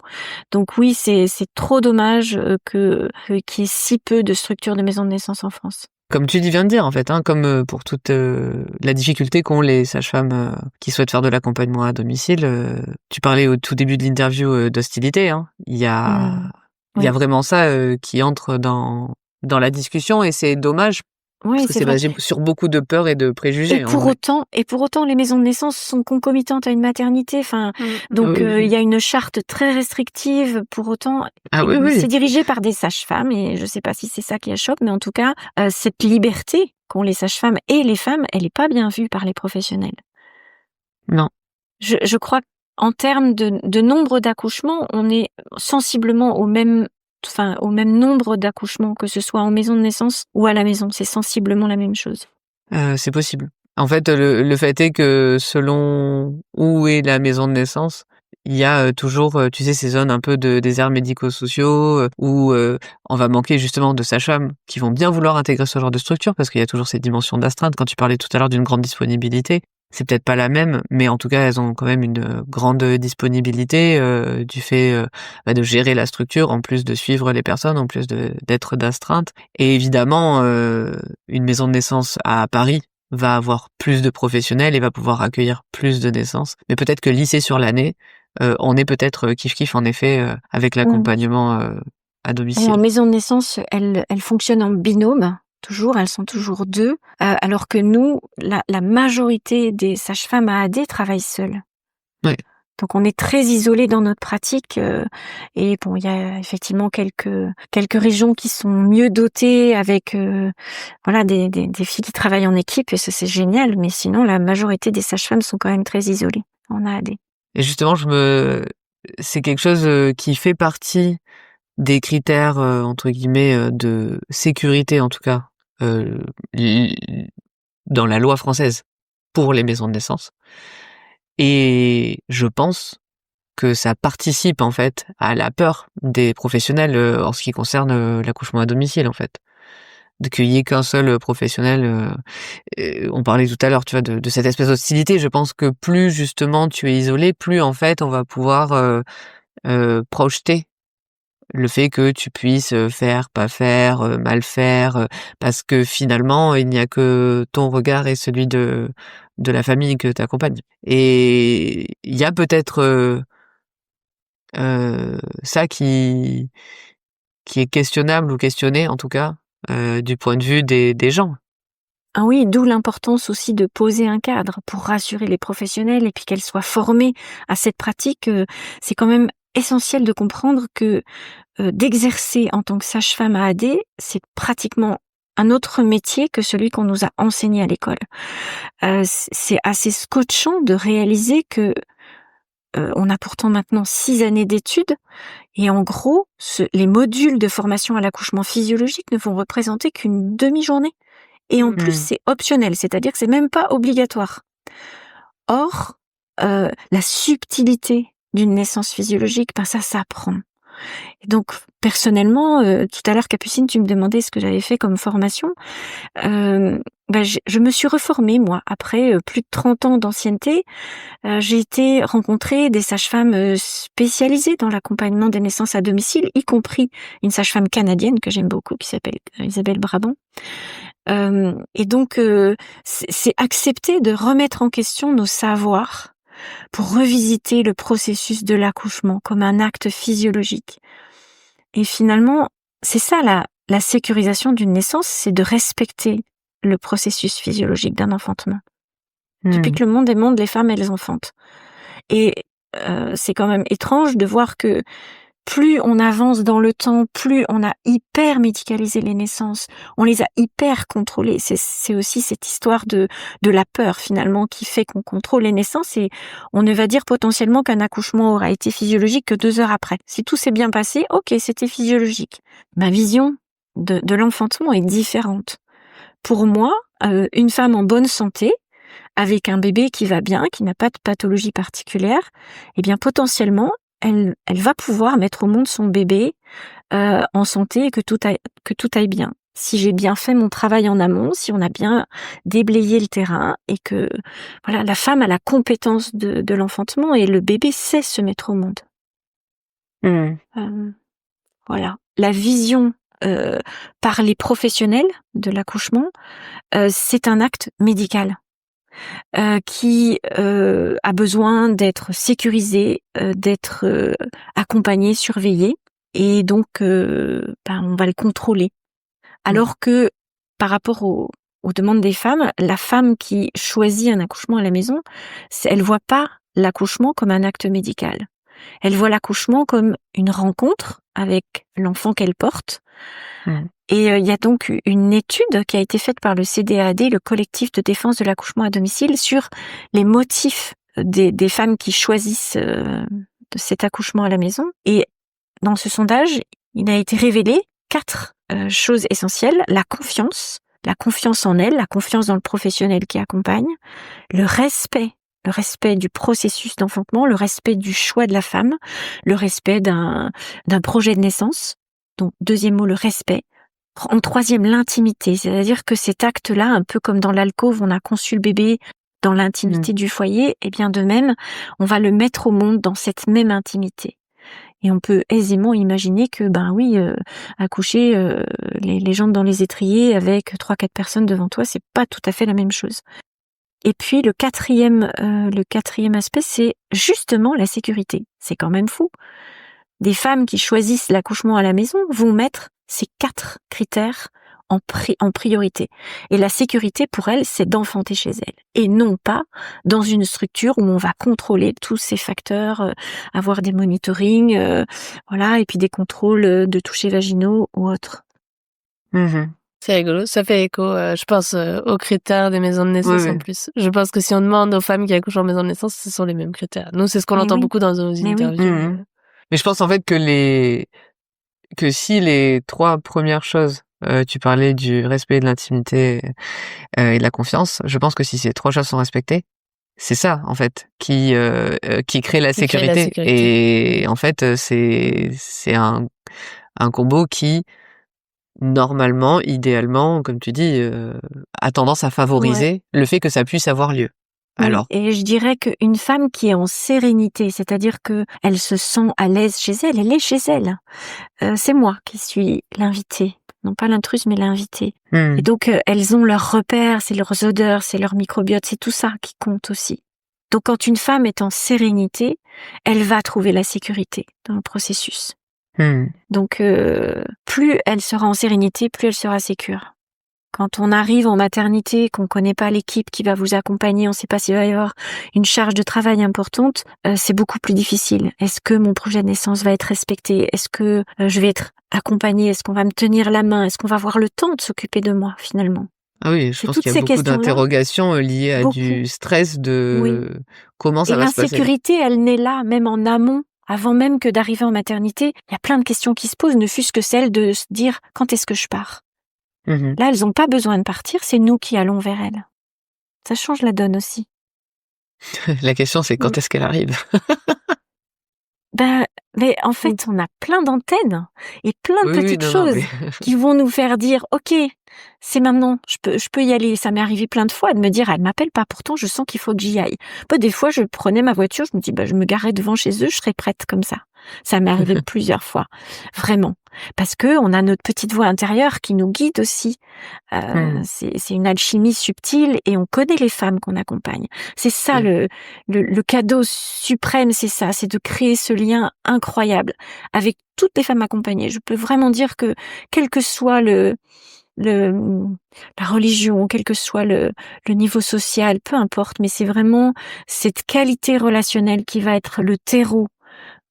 Donc oui, c'est trop dommage qu'il y ait si peu de structures de maisons de naissance en France. Comme tu viens de dire, en fait, hein, comme pour toute la difficulté qu'ont les sages-femmes qui souhaitent faire de l'accompagnement à domicile. Tu parlais au tout début de l'interview d'hostilité. Hein. Il y a Oui. vraiment ça qui entre dans la discussion et c'est dommage Oui, parce que c'est c'est vrai. basé sur beaucoup de peurs et de préjugés. Et en pour vrai. autant, les maisons de naissance sont concomitantes à une maternité. Enfin, donc Oui, oui. il y a une charte très restrictive. Pour autant, Ah oui, oui. c'est dirigé par des sages-femmes et je sais pas si c'est ça qui achoppe, mais en tout cas, cette liberté qu'ont les sages-femmes et les femmes, elle est pas bien vue par les professionnels. Non. Je crois qu'en termes de nombre d'accouchements, on est sensiblement au même nombre d'accouchements, que ce soit en maison de naissance ou à la maison. C'est sensiblement la même chose. C'est possible. En fait, le fait est que selon où est la maison de naissance, il y a toujours, tu sais, ces zones un peu de déserts médico-sociaux où on va manquer justement de sages-femmes qui vont bien vouloir intégrer ce genre de structure parce qu'il y a toujours cette dimension d'astreinte. Quand tu parlais tout à l'heure d'une grande disponibilité, c'est peut-être pas la même, mais en tout cas, elles ont quand même une grande disponibilité du fait de gérer la structure, en plus de suivre les personnes, en plus d'être d'astreinte. Et évidemment, une maison de naissance à Paris va avoir plus de professionnels et va pouvoir accueillir plus de naissances. Mais peut-être que lissé sur l'année, on est peut-être kiff-kiff en effet avec l'accompagnement à domicile. En maison de naissance, elles fonctionnent en binôme. Toujours, elles sont toujours 2, alors que nous, la majorité des sages-femmes à AD travaillent seules. Ouais. Donc on est très isolés dans notre pratique et bon, il y a effectivement quelques régions qui sont mieux dotées avec des filles qui travaillent en équipe et ça c'est génial, mais sinon la majorité des sages-femmes sont quand même très isolées en AD. Et justement, c'est quelque chose qui fait partie des critères entre guillemets de sécurité en tout cas dans la loi française pour les maisons de naissance. Et je pense que ça participe en fait à la peur des professionnels en ce qui concerne l'accouchement à domicile en fait. De qu'il y ait qu'un seul professionnel. On parlait tout à l'heure, tu vois, de cette espèce d'hostilité. Je pense que plus justement tu es isolé, plus en fait on va pouvoir projeter le fait que tu puisses faire, pas faire, mal faire, parce que finalement il n'y a que ton regard et celui de la famille que tu accompagnes. Et il y a peut-être ça qui est questionnable ou questionné en tout cas du point de vue des gens. Ah oui, d'où l'importance aussi de poser un cadre pour rassurer les professionnels et puis qu'elles soient formées à cette pratique. C'est quand même essentiel de comprendre que d'exercer en tant que sage-femme à AD, c'est pratiquement un autre métier que celui qu'on nous a enseigné à l'école. C'est assez scotchant de réaliser que on a pourtant maintenant 6 années d'études et en gros, les modules de formation à l'accouchement physiologique ne vont représenter qu'une demi-journée. Et en plus, c'est optionnel, c'est-à-dire que c'est même pas obligatoire. Or, la subtilité d'une naissance physiologique, ça s'apprend. Et donc, personnellement, tout à l'heure, Capucine, tu me demandais ce que j'avais fait comme formation. Je me suis reformée, moi, après plus de 30 ans d'ancienneté. J'ai été rencontrer des sages-femmes spécialisées dans l'accompagnement des naissances à domicile, y compris une sage-femme canadienne que j'aime beaucoup, qui s'appelle Isabelle Brabant. Et donc, c'est accepter de remettre en question nos savoirs pour revisiter le processus de l'accouchement comme un acte physiologique. Et finalement, c'est ça la sécurisation d'une naissance, c'est de respecter le processus physiologique d'un enfantement. Depuis que le monde est monde, les femmes, elles enfantent. Et c'est quand même étrange de voir que plus on avance dans le temps, plus on a hyper médicalisé les naissances, on les a hyper contrôlées. C'est aussi cette histoire de la peur finalement qui fait qu'on contrôle les naissances et on ne va dire potentiellement qu'un accouchement aura été physiologique que 2 heures après. Si tout s'est bien passé, ok, c'était physiologique. Ma vision de l'enfantement est différente. Pour moi, une femme en bonne santé, avec un bébé qui va bien, qui n'a pas de pathologie particulière, eh bien potentiellement, elle va pouvoir mettre au monde son bébé en santé et que tout aille bien. Si j'ai bien fait mon travail en amont, si on a bien déblayé le terrain et que voilà, la femme a la compétence de l'enfantement et le bébé sait se mettre au monde. Voilà. La vision par les professionnels de l'accouchement, c'est un acte médical. Qui a besoin d'être sécurisé, d'être accompagné, surveillé, et donc on va le contrôler. Alors que par rapport aux demandes des femmes, la femme qui choisit un accouchement à la maison, elle voit pas l'accouchement comme un acte médical. Elle voit l'accouchement comme une rencontre avec l'enfant qu'elle porte. Et il y a donc une étude qui a été faite par le CDAD, le collectif de défense de l'accouchement à domicile, sur les motifs des femmes qui choisissent cet accouchement à la maison. Et dans ce sondage, il a été révélé 4 choses essentielles: la confiance en elle, la confiance dans le professionnel qui accompagne, le respect du processus d'enfantement, le respect du choix de la femme, le respect d'un projet de naissance. Donc, deuxième mot, le respect. En troisième, l'intimité. C'est-à-dire que cet acte-là, un peu comme dans l'alcôve, on a conçu le bébé dans l'intimité du foyer, et bien de même, on va le mettre au monde dans cette même intimité. Et on peut aisément imaginer que, accoucher les jambes dans les étriers avec 3-4 personnes devant toi, c'est pas tout à fait la même chose. Et puis le quatrième aspect, c'est justement la sécurité. C'est quand même fou. Des femmes qui choisissent l'accouchement à la maison vont mettre ces 4 critères en priorité. Et la sécurité pour elles, c'est d'enfanter chez elles. Et non pas dans une structure où on va contrôler tous ces facteurs, avoir des monitorings, et puis des contrôles de touchés vaginaux ou autres. C'est rigolo, ça fait écho, je pense, aux critères des maisons de naissance en plus. Je pense que si on demande aux femmes qui accouchent en maison de naissance, ce sont les mêmes critères. Nous, c'est ce qu'on entend beaucoup dans nos interviews. Mais je pense en fait que si les 3 premières choses, tu parlais du respect, de l'intimité et de la confiance, je pense que si ces 3 choses sont respectées, c'est ça en fait qui crée la sécurité. Et en fait c'est un combo qui normalement, idéalement, comme tu dis, a tendance à favoriser le fait que ça puisse avoir lieu. Alors. Et je dirais qu'une femme qui est en sérénité, c'est-à-dire que elle se sent à l'aise chez elle, elle est chez elle. C'est moi qui suis l'invitée, non pas l'intruse, mais l'invitée. Et donc elles ont leurs repères, c'est leurs odeurs, c'est leur microbiote, c'est tout ça qui compte aussi. Donc quand une femme est en sérénité, elle va trouver la sécurité dans le processus. Donc plus elle sera en sérénité, plus elle sera sécure. Quand on arrive en maternité, qu'on connaît pas l'équipe qui va vous accompagner, on sait pas s'il va y avoir une charge de travail importante, c'est beaucoup plus difficile. Est-ce que mon projet de naissance va être respecté? Est-ce que je vais être accompagnée? Est-ce qu'on va me tenir la main? Est-ce qu'on va avoir le temps de s'occuper de moi finalement? Ah oui, je pense qu'il y a beaucoup d'interrogations liées à du stress de comment ça va se passer. Et l'insécurité, elle naît là, même en amont. Avant même que d'arriver en maternité, il y a plein de questions qui se posent, ne fût-ce que celle de se dire « quand est-ce que je pars ?» Là, elles n'ont pas besoin de partir, c'est nous qui allons vers elles. Ça change la donne aussi. La question, c'est quand est-ce qu'elle arrive? Mais en fait, on a plein d'antennes et plein de petites choses qui vont nous faire dire « Ok, c'est maintenant, je peux y aller. » Ça m'est arrivé plein de fois de me dire « Elle m'appelle pas, pourtant je sens qu'il faut que j'y aille. » Des fois, je prenais ma voiture, je me dis je me garais devant chez eux, je serais prête comme ça. Ça m'est arrivé plusieurs fois, vraiment. Parce que on a notre petite voix intérieure qui nous guide aussi. C'est une alchimie subtile et on connaît les femmes qu'on accompagne. C'est ça le cadeau suprême, c'est ça, c'est de créer ce lien incroyable avec toutes les femmes accompagnées. Je peux vraiment dire que quel que soit la religion, quel que soit le niveau social, peu importe, mais c'est vraiment cette qualité relationnelle qui va être le terreau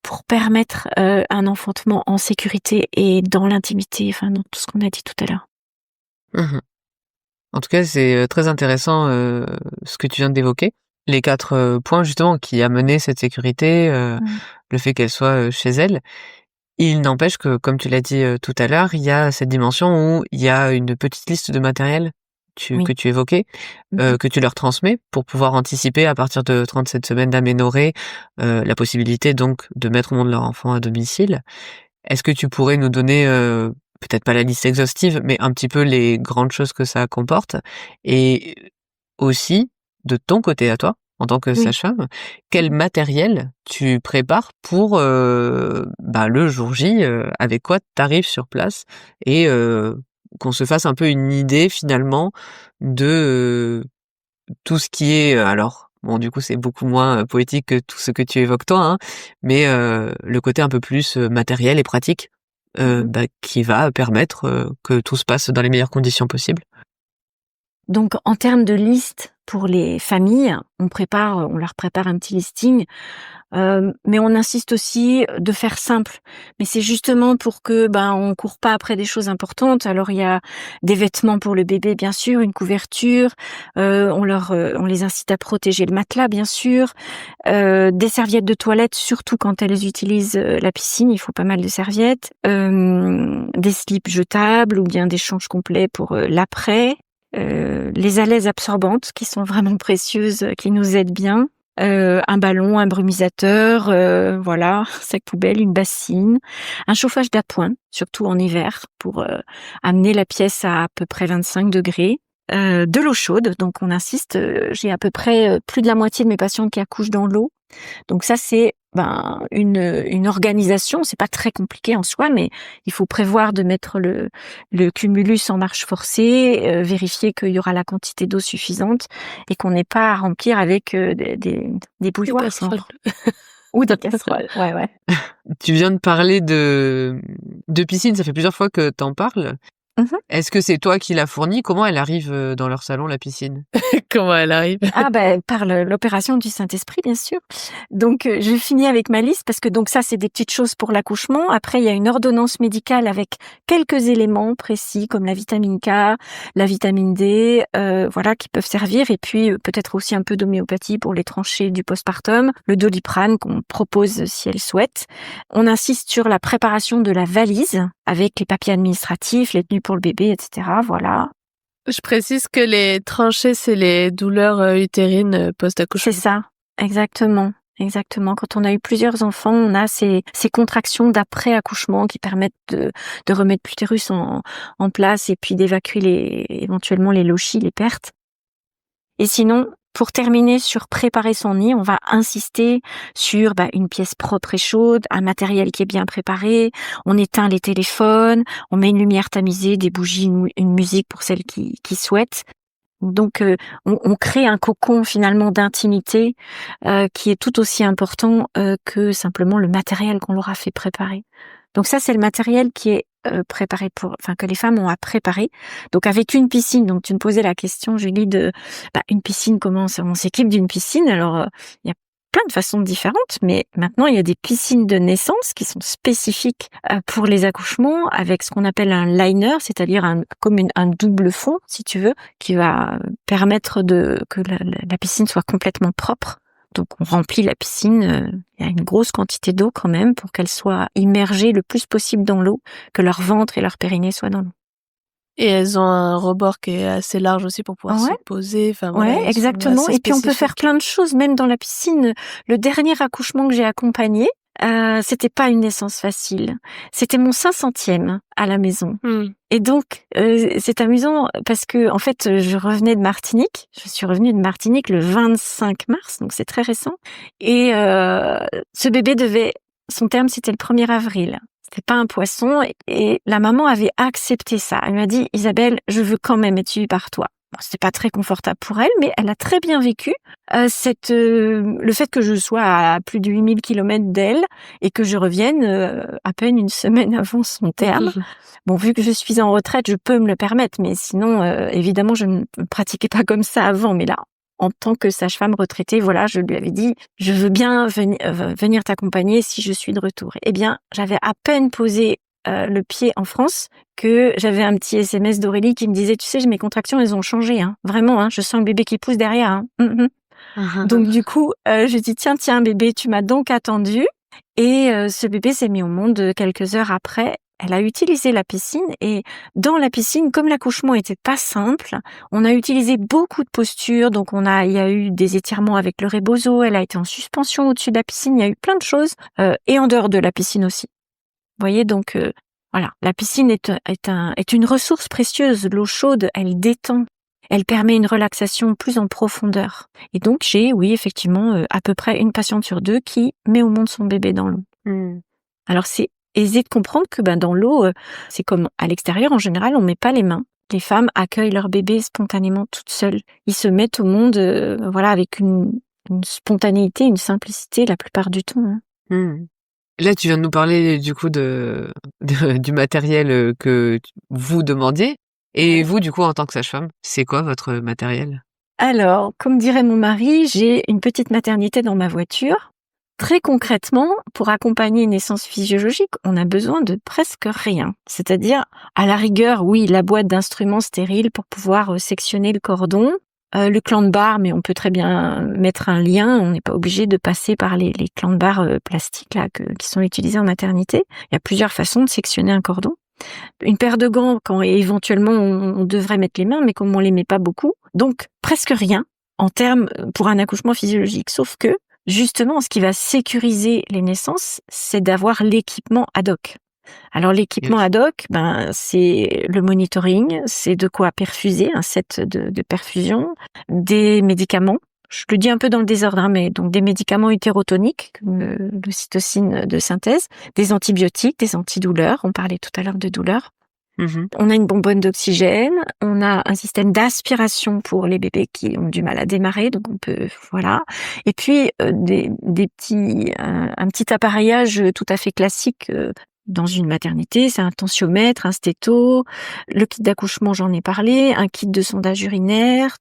pour permettre un enfantement en sécurité et dans l'intimité, enfin dans tout ce qu'on a dit tout à l'heure. Mmh. En tout cas, c'est très intéressant ce que tu viens d'évoquer. Les 4 points justement qui amenaient cette sécurité, le fait qu'elle soit chez elle. Il n'empêche que, comme tu l'as dit tout à l'heure, il y a cette dimension où il y a une petite liste de matériel Oui. que tu évoquais, que tu leur transmets pour pouvoir anticiper à partir de 37 semaines d'aménorrhée, la possibilité donc de mettre au monde leur enfant à domicile. Est-ce que tu pourrais nous donner, peut-être pas la liste exhaustive, mais un petit peu les grandes choses que ça comporte? Et aussi, de ton côté à toi, en tant que Oui. sage-femme, quel matériel tu prépares pour, le jour J, avec quoi tu arrives sur place et qu'on se fasse un peu une idée finalement de, tout ce qui est, alors bon du coup c'est beaucoup moins, poétique que tout ce que tu évoques toi, hein, mais le côté un peu plus, matériel et pratique, qui va permettre, que tout se passe dans les meilleures conditions possibles. Donc en termes de liste pour les familles, on leur prépare un petit listing, mais on insiste aussi de faire simple. Mais c'est justement pour que on court pas après des choses importantes. Alors il y a des vêtements pour le bébé bien sûr, une couverture, on les incite à protéger le matelas bien sûr, des serviettes de toilette surtout quand elles utilisent la piscine, il faut pas mal de serviettes, des slips jetables ou bien des changes complets pour l'après. Les alaises absorbantes qui sont vraiment précieuses, qui nous aident bien, un ballon, un brumisateur, voilà, sac poubelle, une bassine, un chauffage d'appoint, surtout en hiver, pour amener la pièce à peu près 25 degrés, de l'eau chaude, donc on insiste, j'ai à peu près plus de la moitié de mes patientes qui accouchent dans l'eau. Donc ça c'est une organisation, c'est pas très compliqué en soi, mais il faut prévoir de mettre le cumulus en marche forcée, vérifier qu'il y aura la quantité d'eau suffisante et qu'on n'ait pas à remplir avec des bouilloires ou des casseroles. Ouais. Tu viens de parler de piscine, ça fait plusieurs fois que t'en parles. Mmh. Est-ce que c'est toi qui l'as fournie? Comment elle arrive, dans leur salon, la piscine? Comment elle arrive? Par l'opération du Saint-Esprit, bien sûr. Donc, je finis avec ma liste parce que donc ça, c'est des petites choses pour l'accouchement. Après, il y a une ordonnance médicale avec quelques éléments précis comme la vitamine K, la vitamine D, voilà, qui peuvent servir. Et puis, peut-être aussi un peu d'homéopathie pour les tranchées du postpartum, le Doliprane qu'on propose si elles souhaitent. On insiste sur la préparation de la valise avec les papiers administratifs, les tenues pour le bébé, etc. Voilà. Je précise que les tranchées, c'est les douleurs utérines post-accouchement. C'est ça, exactement. Exactement. Quand on a eu plusieurs enfants, on a ces contractions d'après-accouchement qui permettent de remettre l'utérus en place et puis d'évacuer éventuellement les lochies, les pertes. Et sinon, pour terminer sur préparer son nid, on va insister sur une pièce propre et chaude, un matériel qui est bien préparé, on éteint les téléphones, on met une lumière tamisée, des bougies, une musique pour celles qui souhaitent. Donc on crée un cocon finalement d'intimité qui est tout aussi important que simplement le matériel qu'on leur a fait préparer. Donc ça c'est le matériel qui est préparé que les femmes ont à préparer. Donc avec une piscine, donc tu me posais la question Julie de une piscine, comment on s'équipe d'une piscine. Alors il y a plein de façons différentes, mais maintenant il y a des piscines de naissance qui sont spécifiques pour les accouchements avec ce qu'on appelle un liner, c'est-à-dire un double fond, si tu veux, qui va permettre que la piscine soit complètement propre. Donc on remplit la piscine, il y a une grosse quantité d'eau quand même pour qu'elle soit immergée le plus possible dans l'eau, que leur ventre et leur périnée soient dans l'eau. Et elles ont un rebord qui est assez large aussi pour pouvoir se poser. Enfin, voilà, ouais, exactement. Et puis on peut faire plein de choses, même dans la piscine. Le dernier accouchement que j'ai accompagné, c'était pas une naissance facile. C'était mon 500e à la maison. Et donc, c'est amusant parce que, en fait, je revenais de Martinique. Je suis revenue de Martinique le 25 mars, donc c'est très récent. Et ce bébé son terme, c'était le 1er avril. C'était pas un poisson. Et la maman avait accepté ça. Elle m'a dit, Isabelle, je veux quand même être suivie par toi. Bon, c'était pas très confortable pour elle, mais elle a très bien vécu le fait que je sois à plus de 8000 km d'elle et que je revienne à peine une semaine avant son terme. Bon, vu que je suis en retraite, je peux me le permettre, mais sinon, évidemment, je ne pratiquais pas comme ça avant. Mais là, en tant que sage-femme retraitée, voilà, je lui avais dit, je veux bien venir t'accompagner si je suis de retour. Eh bien, j'avais à peine posé le pied en France que j'avais un petit SMS d'Aurélie qui me disait, tu sais, mes contractions, elles ont changé, hein, vraiment, hein, je sens le bébé qui pousse derrière. Hein. Donc du coup, je dis, tiens, bébé, tu m'as donc attendu. Et ce bébé s'est mis au monde quelques heures après. Elle a utilisé la piscine et dans la piscine, comme l'accouchement était pas simple, on a utilisé beaucoup de postures. Donc il y a eu des étirements avec le rebozo. Elle a été en suspension au-dessus de la piscine. Il y a eu plein de choses et en dehors de la piscine aussi. Vous voyez, donc voilà, la piscine est une ressource précieuse. L'eau chaude, elle détend. Elle permet une relaxation plus en profondeur. Et donc, j'ai, oui, effectivement, à peu près une patiente sur 2 qui met au monde son bébé dans l'eau. Alors, c'est aisé de comprendre que dans l'eau, c'est comme à l'extérieur, en général, on met pas les mains. Les femmes accueillent leur bébé spontanément toutes seules. Ils se mettent au monde, avec une spontanéité, une simplicité la plupart du temps. Hein. Là, tu viens de nous parler du coup du matériel que vous demandiez. Et vous, du coup, en tant que sage-femme, c'est quoi votre matériel? Alors, comme dirait mon mari, j'ai une petite maternité dans ma voiture. Très concrètement, pour accompagner une naissance physiologique, on a besoin de presque rien. C'est-à-dire, à la rigueur, oui, la boîte d'instruments stériles pour pouvoir sectionner le cordon, le clan de barre, mais on peut très bien mettre un lien. On n'est pas obligé de passer par les clans de barre plastiques là qui sont utilisés en maternité. Il y a plusieurs façons de sectionner un cordon. Une paire de gants quand éventuellement on devrait mettre les mains, mais comme on les met pas beaucoup, donc presque rien en termes pour un accouchement physiologique. Sauf que justement, ce qui va sécuriser les naissances, c'est d'avoir l'équipement ad hoc. Alors l'équipement ad hoc, c'est le monitoring, c'est de quoi perfuser, un set de perfusion, des médicaments. Je le dis un peu dans le désordre, mais donc des médicaments utérotoniques, comme l'ocytocine de synthèse, des antibiotiques, des antidouleurs. On parlait tout à l'heure de douleurs. On a une bonbonne d'oxygène, on a un système d'aspiration pour les bébés qui ont du mal à démarrer, donc on peut, voilà. Et puis un petit appareillage tout à fait classique dans une maternité, c'est un tensiomètre, un stéto, le kit d'accouchement, j'en ai parlé, un kit de sondage urinaire,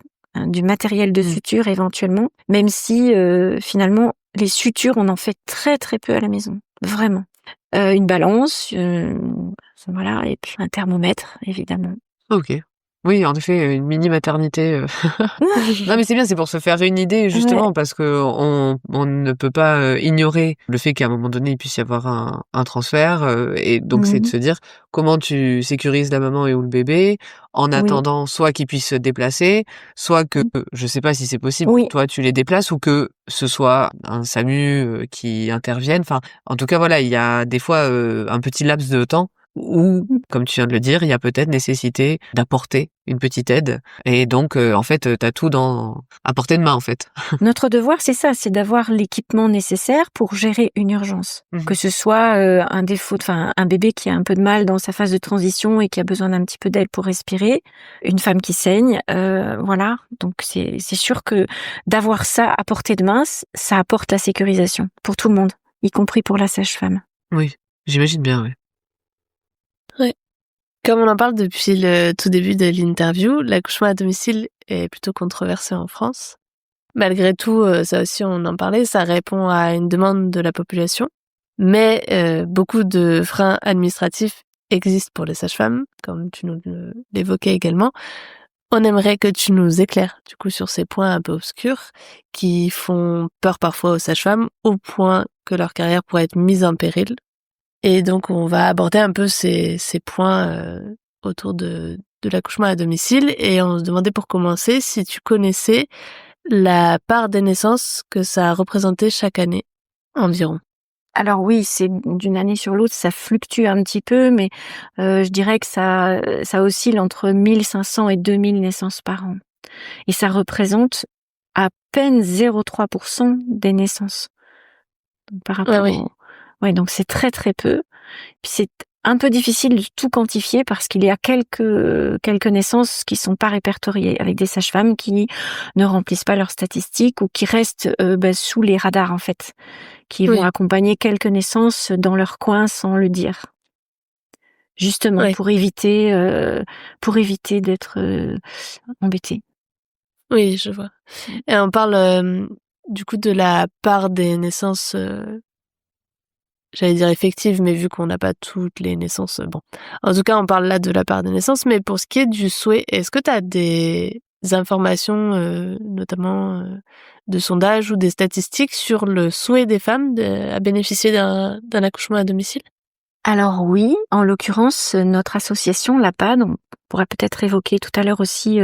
du matériel de suture éventuellement, même si finalement les sutures on en fait très très peu à la maison, vraiment. Une balance, voilà, et puis un thermomètre évidemment. Ok. Oui, en effet, une mini maternité. Non, mais c'est bien, c'est pour se faire une idée justement parce que on ne peut pas ignorer le fait qu'à un moment donné il puisse y avoir un transfert et donc c'est de se dire comment tu sécurises la maman et ou le bébé en attendant soit qu'ils puissent se déplacer, soit que je sais pas si c'est possible, toi tu les déplaces ou que ce soit un SAMU qui intervienne. Enfin, en tout cas voilà, il y a des fois un petit laps de temps où, comme tu viens de le dire, il y a peut-être nécessité d'apporter une petite aide. Et donc, en fait, t'as tout à portée de main, en fait. Notre devoir, c'est ça, c'est d'avoir l'équipement nécessaire pour gérer une urgence. Que ce soit un bébé qui a un peu de mal dans sa phase de transition et qui a besoin d'un petit peu d'aide pour respirer, une femme qui saigne, voilà. Donc, c'est sûr que d'avoir ça à portée de main, ça apporte la sécurisation pour tout le monde, y compris pour la sage-femme. Oui, j'imagine bien, oui. Ouais. Comme on en parle depuis le tout début de l'interview, l'accouchement à domicile est plutôt controversé en France. Malgré tout, ça aussi on en parlait, ça répond à une demande de la population. Mais beaucoup de freins administratifs existent pour les sages-femmes, comme tu nous l'évoquais également. On aimerait que tu nous éclaires du coup sur ces points un peu obscurs qui font peur parfois aux sages-femmes au point que leur carrière pourrait être mise en péril. Et donc, on va aborder un peu ces points autour de l'accouchement à domicile. Et on se demandait pour commencer si tu connaissais la part des naissances que ça a représenté chaque année environ. Alors oui, c'est d'une année sur l'autre, ça fluctue un petit peu, mais je dirais que ça oscille entre 1500 et 2000 naissances par an. Et ça représente à peine 0,3% des naissances. Donc, par rapport Ouais, donc c'est très très peu. Puis c'est un peu difficile de tout quantifier parce qu'il y a quelques naissances qui sont pas répertoriées avec des sages-femmes qui ne remplissent pas leurs statistiques ou qui restent sous les radars en fait, qui vont accompagner quelques naissances dans leur coin sans le dire. Justement pour éviter d'être embêtées. Oui, je vois. Et on parle du coup de la part des naissances, j'allais dire effectives, mais vu qu'on n'a pas toutes les naissances, bon. En tout cas, on parle là de la part des naissances, mais pour ce qui est du souhait, est-ce que tu as des informations, notamment de sondages ou des statistiques sur le souhait des femmes à bénéficier d'un accouchement à domicile? Alors oui, en l'occurrence, notre association, l'APAD, on pourrait peut-être évoquer tout à l'heure aussi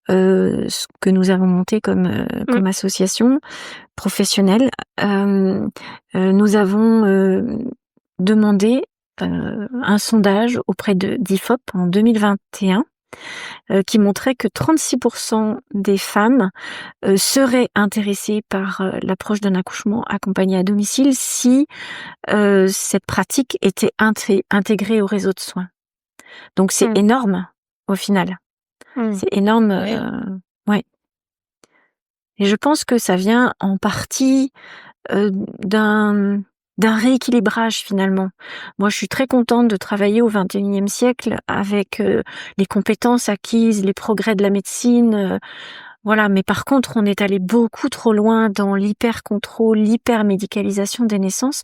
ce que nous avons monté comme association professionnelle. Nous avons demandé un sondage auprès d'IFOP en 2021 qui montrait que 36% des femmes seraient intéressées par l'approche d'un accouchement accompagné à domicile si cette pratique était intégrée au réseau de soins. Donc c'est énorme au final. C'est énorme. Ouais. Et je pense que ça vient en partie d'un rééquilibrage finalement. Moi, je suis très contente de travailler au XXIe siècle avec les compétences acquises, les progrès de la médecine. Voilà, mais par contre, on est allé beaucoup trop loin dans l'hyper-contrôle, l'hyper-médicalisation des naissances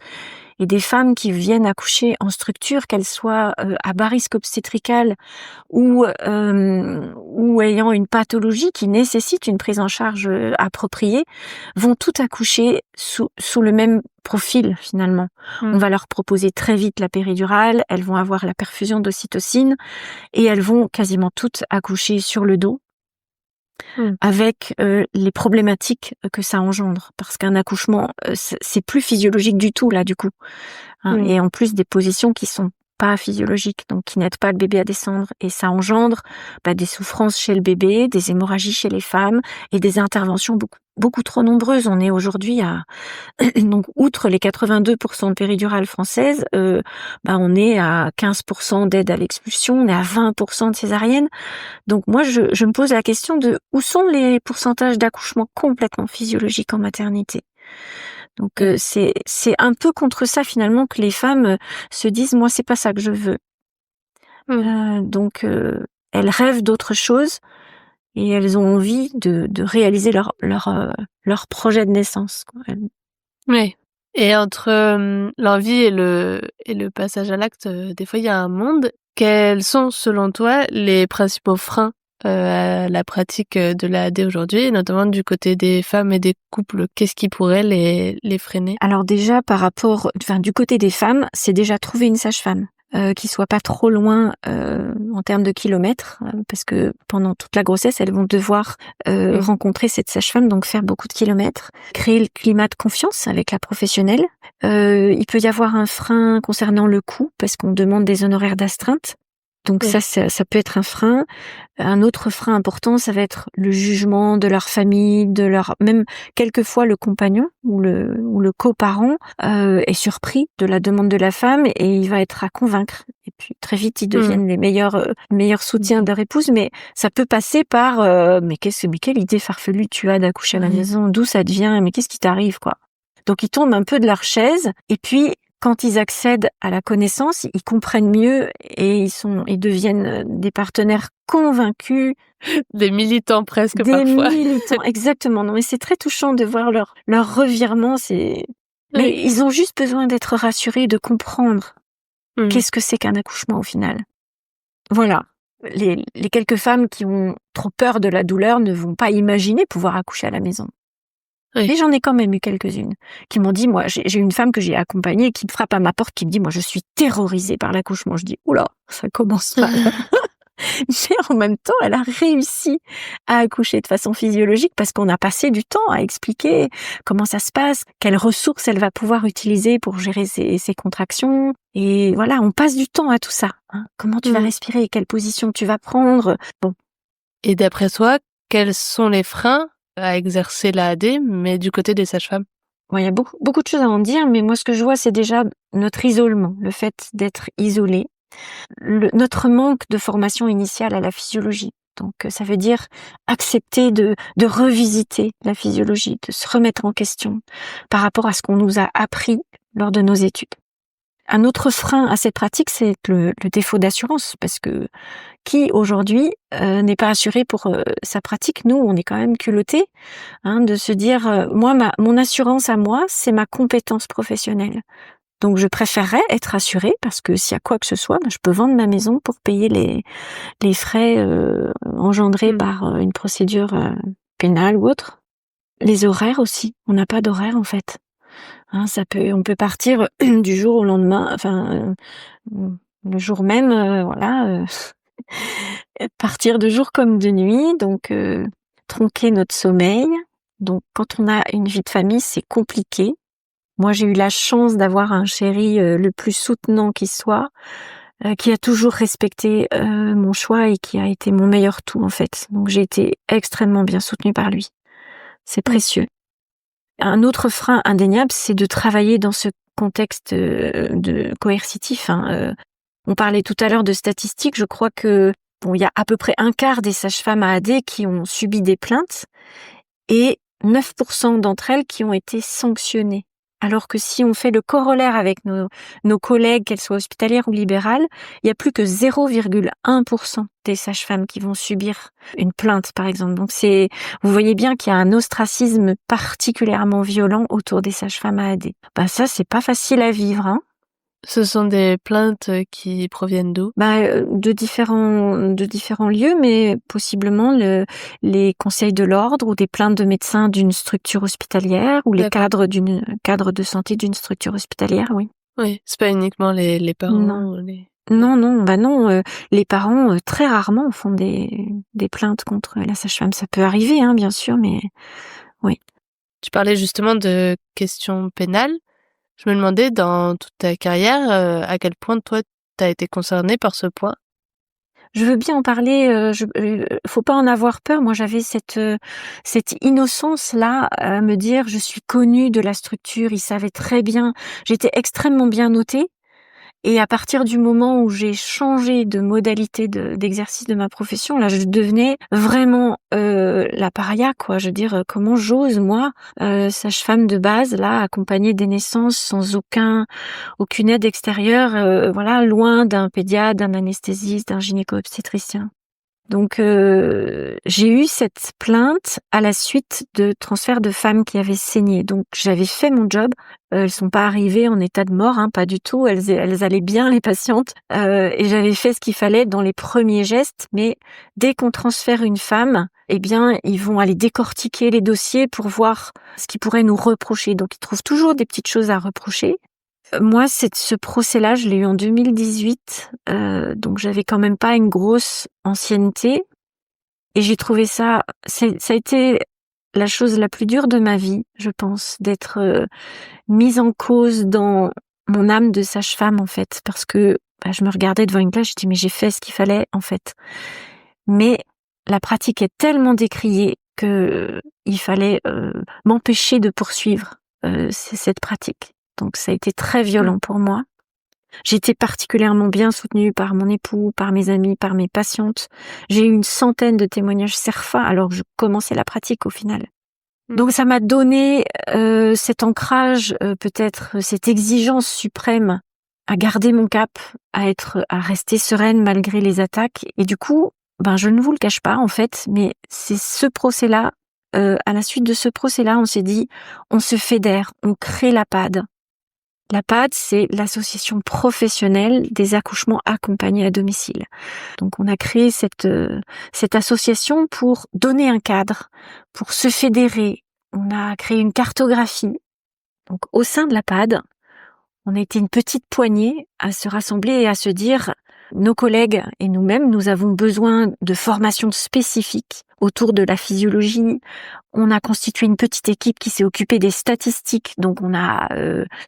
et des femmes qui viennent accoucher en structure, qu'elles soient à bas risque obstétrical ou ayant une pathologie qui nécessite une prise en charge appropriée, vont toutes accoucher sous le même profil finalement. On va leur proposer très vite la péridurale, elles vont avoir la perfusion d'ocytocine et elles vont quasiment toutes accoucher sur le dos. Avec les problématiques que ça engendre, parce qu'un accouchement c'est plus physiologique du tout là du coup, hein, et en plus des positions qui sont pas physiologiques, donc qui n'aident pas le bébé à descendre, et ça engendre des souffrances chez le bébé, des hémorragies chez les femmes et des interventions beaucoup trop nombreuses. On est aujourd'hui à donc outre les 82% de péridurale française, on est à 15% d'aide à l'expulsion, on est à 20% de césarienne. Donc moi je me pose la question de où sont les pourcentages d'accouchements complètement physiologiques en maternité. Donc c'est un peu contre ça finalement que les femmes se disent moi c'est pas ça que je veux. Donc elles rêvent d'autre chose et elles ont envie de réaliser leur projet de naissance, quoi. Oui. Et entre l'envie et le passage à l'acte, des fois il y a un monde. Quels sont selon toi les principaux freins à la pratique de l'AAD aujourd'hui, et notamment du côté des femmes et des couples? Qu'est-ce qui pourrait les freiner? Alors déjà du côté des femmes, c'est déjà trouver une sage-femme qui soit pas trop loin en termes de kilomètres, parce que pendant toute la grossesse, elles vont devoir rencontrer cette sage-femme, donc faire beaucoup de kilomètres, créer le climat de confiance avec la professionnelle. Il peut y avoir un frein concernant le coût, parce qu'on demande des honoraires d'astreinte. Donc ça peut être un frein. Un autre frein important, ça va être le jugement de leur famille, même quelquefois le compagnon ou le coparent est surpris de la demande de la femme et il va être à convaincre. Et puis très vite ils deviennent les meilleurs soutiens de leur épouse. Mais ça peut passer par mais quelle idée farfelue tu as d'accoucher à la maison, d'où ça te vient, mais qu'est-ce qui t'arrive quoi. Donc ils tombent un peu de leur chaise et puis quand ils accèdent à la connaissance, ils comprennent mieux et ils deviennent des partenaires convaincus. Des militants presque parfois. Des militants, exactement. Non, mais c'est très touchant de voir leur revirement. Mais ils ont juste besoin d'être rassurés, de comprendre qu'est-ce que c'est qu'un accouchement au final. Voilà. Les quelques femmes qui ont trop peur de la douleur ne vont pas imaginer pouvoir accoucher à la maison. Mais j'en ai quand même eu quelques-unes qui m'ont dit, moi, j'ai une femme que j'ai accompagnée qui frappe à ma porte, qui me dit, moi, je suis terrorisée par l'accouchement. Je dis, oula, ça commence mal. Mais en même temps, elle a réussi à accoucher de façon physiologique parce qu'on a passé du temps à expliquer comment ça se passe, quelles ressources elle va pouvoir utiliser pour gérer ses contractions. Et voilà, on passe du temps à tout ça. Hein. Comment tu vas respirer, quelle position tu vas prendre. Bon. Et d'après toi, quels sont les freins à exercer l'AAD, mais du côté des sages-femmes? Ouais, il y a beaucoup de choses à en dire, mais moi ce que je vois c'est déjà notre isolement, le fait d'être isolé, notre manque de formation initiale à la physiologie. Donc ça veut dire accepter de revisiter la physiologie, de se remettre en question par rapport à ce qu'on nous a appris lors de nos études. Un autre frein à cette pratique, c'est le défaut d'assurance, parce que qui aujourd'hui n'est pas assuré pour sa pratique? Nous, on est quand même culottés, hein, de se dire mon assurance à moi, c'est ma compétence professionnelle. Donc je préférerais être assurée parce que s'il y a quoi que ce soit, je peux vendre ma maison pour payer les frais engendrés par une procédure pénale ou autre. Les horaires aussi, on n'a pas d'horaire en fait. Hein, on peut partir du jour au lendemain, le jour même, partir de jour comme de nuit, donc tronquer notre sommeil. Donc quand on a une vie de famille, c'est compliqué. Moi, j'ai eu la chance d'avoir un chéri le plus soutenant qui soit, qui a toujours respecté mon choix et qui a été mon meilleur tout en fait. Donc j'ai été extrêmement bien soutenue par lui. C'est précieux. Un autre frein indéniable, c'est de travailler dans ce contexte de coercitif. On parlait tout à l'heure de statistiques. Je crois que il y a à peu près un quart des sages-femmes à AD qui ont subi des plaintes et 9% d'entre elles qui ont été sanctionnées. Alors que si on fait le corollaire avec nos collègues, qu'elles soient hospitalières ou libérales, il y a plus que 0,1% des sages-femmes qui vont subir une plainte, par exemple. Donc vous voyez bien qu'il y a un ostracisme particulièrement violent autour des sages-femmes à AD. Ça, c'est pas facile à vivre, hein. Ce sont des plaintes qui proviennent d'où? De différents lieux, mais possiblement les conseils de l'ordre ou des plaintes de médecins d'une structure hospitalière ou les cadres de santé d'une structure hospitalière, oui. Oui, c'est pas uniquement les parents. Non. Non, les parents très rarement font des plaintes contre la sage-femme. Ça peut arriver, hein, bien sûr, mais oui. Tu parlais justement de questions pénales. Je me demandais, dans toute ta carrière, à quel point toi, t'as été concernée par ce point? Je veux bien en parler, faut pas en avoir peur. Moi, j'avais cette innocence-là à me dire: «Je suis connue de la structure», ils savaient très bien. J'étais extrêmement bien notée et à partir du moment où j'ai changé de modalité d'exercice de ma profession, là, je devenais vraiment la paria, quoi. Je veux dire, comment j'ose, moi, sage-femme de base, là, accompagner des naissances sans aucune aide extérieure, loin d'un pédiatre, d'un anesthésiste, d'un gynéco-obstétricien. Donc j'ai eu cette plainte à la suite de transfert de femmes qui avaient saigné. Donc j'avais fait mon job. Elles sont pas arrivées en état de mort, hein, pas du tout. Elles allaient bien, les patientes, et j'avais fait ce qu'il fallait dans les premiers gestes. Mais dès qu'on transfère une femme, eh bien ils vont aller décortiquer les dossiers pour voir ce qu'ils pourraient nous reprocher. Donc ils trouvent toujours des petites choses à reprocher. Moi, ce procès-là, je l'ai eu en 2018, donc j'avais quand même pas une grosse ancienneté, et j'ai trouvé ça a été la chose la plus dure de ma vie, je pense, d'être mise en cause dans mon âme de sage-femme, en fait, parce que je me regardais devant une glace, je dis mais j'ai fait ce qu'il fallait, en fait. Mais la pratique est tellement décriée que il fallait m'empêcher de poursuivre cette pratique. Donc ça a été très violent pour moi. J'ai été particulièrement bien soutenue par mon époux, par mes amis, par mes patientes. J'ai eu une centaine de témoignages CERFA alors que je commençais la pratique au final. Donc ça m'a donné cet ancrage, peut-être cette exigence suprême à garder mon cap, à rester sereine malgré les attaques. Et du coup, je ne vous le cache pas en fait, mais c'est ce procès-là. À la suite de ce procès-là, on s'est dit, on se fédère, on crée l'APAD. L'APAD, c'est l'association professionnelle des accouchements accompagnés à domicile. Donc on a créé cette association pour donner un cadre, pour se fédérer. On a créé une cartographie. Donc au sein de l'APAD, on a été une petite poignée à se rassembler et à se dire, nos collègues et nous-mêmes, nous avons besoin de formations spécifiques autour de la physiologie. On a constitué une petite équipe qui s'est occupée des statistiques. Donc, on a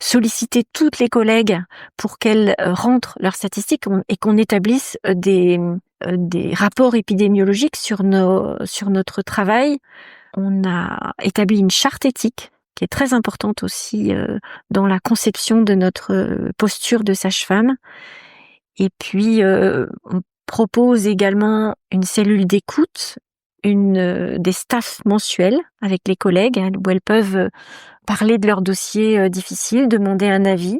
sollicité toutes les collègues pour qu'elles rentrent leurs statistiques et qu'on établisse des rapports épidémiologiques sur notre travail. On a établi une charte éthique qui est très importante aussi dans la conception de notre posture de sage-femme. Et puis, on propose également une cellule d'écoute, des staffs mensuels avec les collègues, où elles peuvent parler de leurs dossiers difficiles, demander un avis.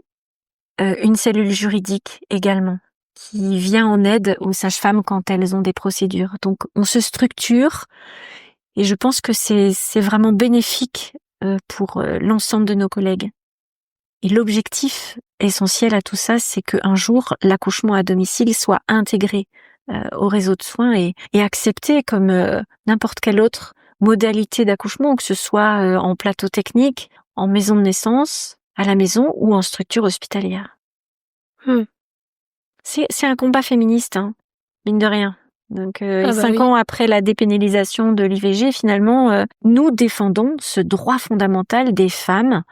une cellule juridique également qui vient en aide aux sages-femmes quand elles ont des procédures. Donc on se structure et je pense que c'est vraiment bénéfique pour l'ensemble de nos collègues. Et l'objectif essentiel à tout ça, c'est qu'un jour, l'accouchement à domicile soit intégré au réseau de soins et accepté comme n'importe quelle autre modalité d'accouchement, que ce soit en plateau technique, en maison de naissance, à la maison ou en structure hospitalière. C'est un combat féministe, hein, mine de rien. Donc, 5 ans après la dépénalisation de l'IVG, finalement, nous défendons ce droit fondamental des femmes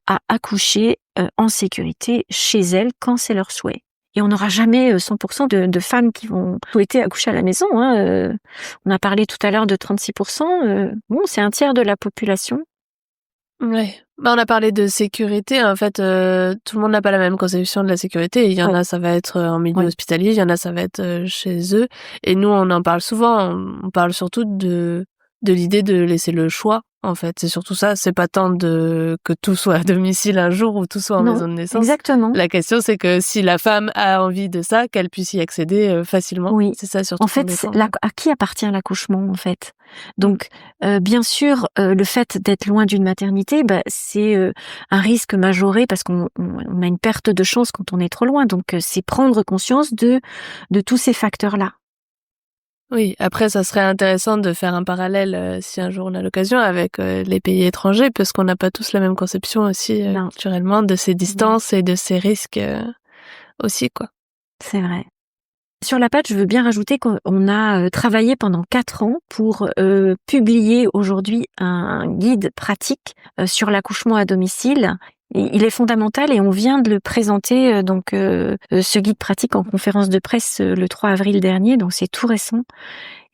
à accoucher en sécurité chez elles quand c'est leur souhait. Et on n'aura jamais 100% de femmes qui vont souhaiter accoucher à la maison. Hein. On a parlé tout à l'heure de 36%. Bon, c'est un tiers de la population. Ouais. On a parlé de sécurité. En fait, tout le monde n'a pas la même conception de la sécurité. Il y en a, ça va être en milieu hospitalier. Il y en a, ça va être chez eux. Et nous, on en parle souvent. On parle surtout de l'idée de laisser le choix. En fait, c'est surtout ça. C'est pas tant que tout soit à domicile un jour ou tout soit en maison de naissance. Exactement. La question, c'est que si la femme a envie de ça, qu'elle puisse y accéder facilement. Oui. C'est ça surtout. En fait, à qui appartient l'accouchement, en fait? Donc, bien sûr, le fait d'être loin d'une maternité, c'est un risque majoré parce qu'on a une perte de chance quand on est trop loin. Donc, c'est prendre conscience de tous ces facteurs-là. Oui, après, ça serait intéressant de faire un parallèle, si un jour on a l'occasion, avec les pays étrangers, parce qu'on n'a pas tous la même conception aussi, culturellement, de ces distances et de ces risques aussi, quoi. C'est vrai. Sur la page, je veux bien rajouter qu'on a travaillé pendant 4 ans pour publier aujourd'hui un guide pratique sur l'accouchement à domicile. Il est fondamental et on vient de le présenter, ce guide pratique en conférence de presse le 3 avril dernier, donc c'est tout récent.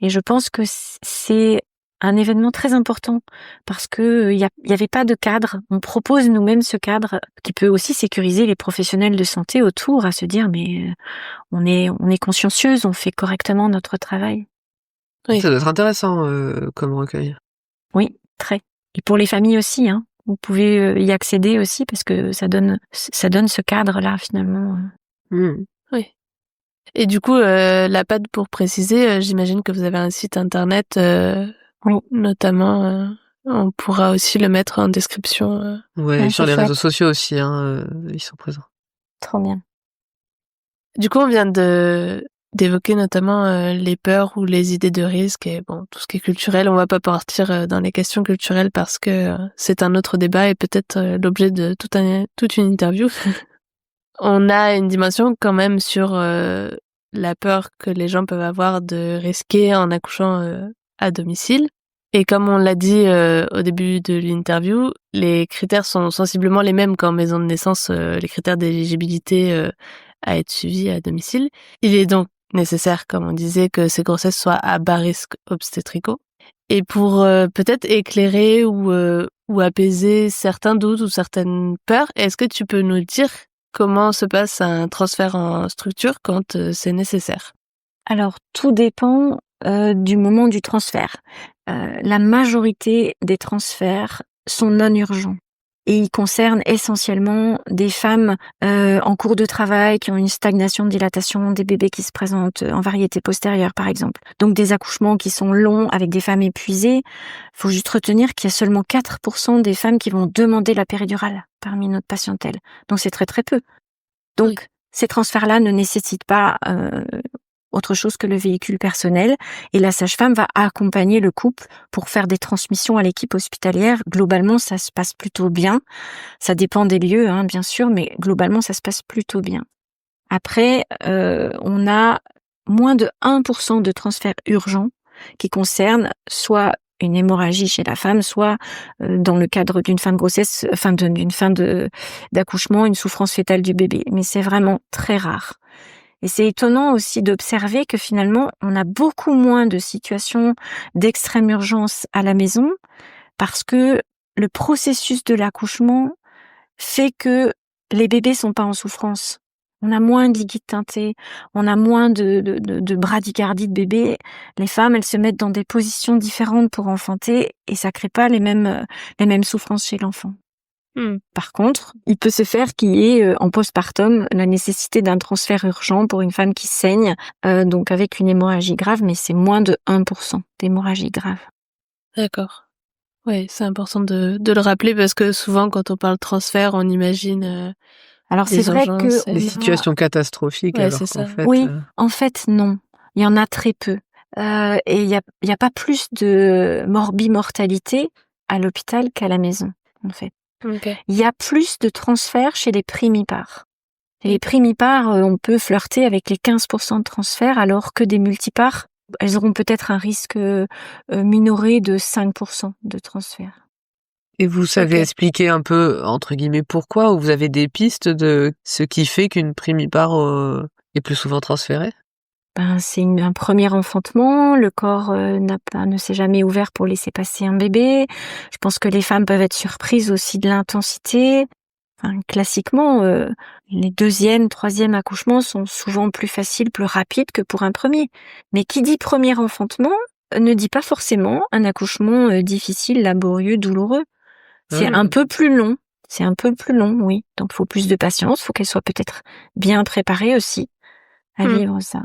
Et je pense que c'est un événement très important parce que il y avait pas de cadre. On propose nous-mêmes ce cadre qui peut aussi sécuriser les professionnels de santé autour à se dire mais on est consciencieuse, on fait correctement notre travail. Oui. Ça doit être intéressant comme recueil. Oui, très. Et pour les familles aussi, hein. Vous pouvez y accéder aussi parce que ça donne ce cadre-là finalement. Oui. Et du coup, la PAD, pour préciser, j'imagine que vous avez un site internet, notamment. On pourra aussi le mettre en description. Ouais, sur les réseaux sociaux aussi, ils sont présents. Trop bien. Du coup, on vient d'évoquer notamment les peurs ou les idées de risque et bon, tout ce qui est culturel. On va pas partir dans les questions culturelles parce que c'est un autre débat et peut-être l'objet de toute une interview. On a une dimension quand même sur la peur que les gens peuvent avoir de risquer en accouchant à domicile. Et comme on l'a dit au début de l'interview, les critères sont sensiblement les mêmes qu'en maison de naissance, les critères d'éligibilité à être suivis à domicile. Il est donc nécessaire, comme on disait, que ces grossesses soient à bas risque obstétricaux. Et pour peut-être éclairer ou apaiser certains doutes ou certaines peurs, est-ce que tu peux nous dire comment se passe un transfert en structure quand c'est nécessaire? Alors, tout dépend du moment du transfert. La majorité des transferts sont non urgents. Et ils concernent essentiellement des femmes en cours de travail qui ont une stagnation de dilatation, des bébés qui se présentent en variété postérieure par exemple. Donc des accouchements qui sont longs avec des femmes épuisées. Faut juste retenir qu'il y a seulement 4% des femmes qui vont demander la péridurale parmi notre patientèle. Donc c'est très très peu. Donc ces transferts-là ne nécessitent pas autre chose que le véhicule personnel, et la sage-femme va accompagner le couple pour faire des transmissions à l'équipe hospitalière. Globalement, ça se passe plutôt bien. Ça dépend des lieux, bien sûr, mais globalement, ça se passe plutôt bien. Après, on a moins de 1% de transferts urgents qui concernent soit une hémorragie chez la femme, soit dans le cadre d'une fin de grossesse, d'une fin d'accouchement, une souffrance fœtale du bébé. Mais c'est vraiment très rare. Et c'est étonnant aussi d'observer que finalement, on a beaucoup moins de situations d'extrême urgence à la maison parce que le processus de l'accouchement fait que les bébés sont pas en souffrance. On a moins de liquide teinté, on a moins de bradycardie de bébé. Les femmes, elles se mettent dans des positions différentes pour enfanter et ça crée pas les mêmes souffrances chez l'enfant. Par contre, il peut se faire qu'il y ait en postpartum la nécessité d'un transfert urgent pour une femme qui saigne, donc avec une hémorragie grave, mais c'est moins de 1% d'hémorragie grave. D'accord. Oui, c'est important de le rappeler parce que souvent quand on parle transfert, on imagine Alors c'est des vrai urgences. que Des situations catastrophiques, Ouais, alors c'est qu'en ça. fait... oui, en fait non, il y en a très peu. Et il y a pas plus de morbimortalité à l'hôpital qu'à la maison, en fait. Ok. Il y a plus de transferts chez les primipares. Et les primipares, on peut flirter avec les 15% de transfert, alors que des multipares, elles auront peut-être un risque minoré de 5% de transfert. Et vous savez Ok. expliquer un peu, entre guillemets, pourquoi, ou vous avez des pistes de ce qui fait qu'une primipare est plus souvent transférée? C'est un premier enfantement, le corps ne s'est jamais ouvert pour laisser passer un bébé. Je pense que les femmes peuvent être surprises aussi de l'intensité. Enfin, classiquement, les deuxième, troisième accouchements sont souvent plus faciles, plus rapides que pour un premier. Mais qui dit premier enfantement ne dit pas forcément un accouchement difficile, laborieux, douloureux. C'est un peu plus long. C'est un peu plus long, oui. Donc, il faut plus de patience. Il faut qu'elle soit peut-être bien préparée aussi à vivre ça.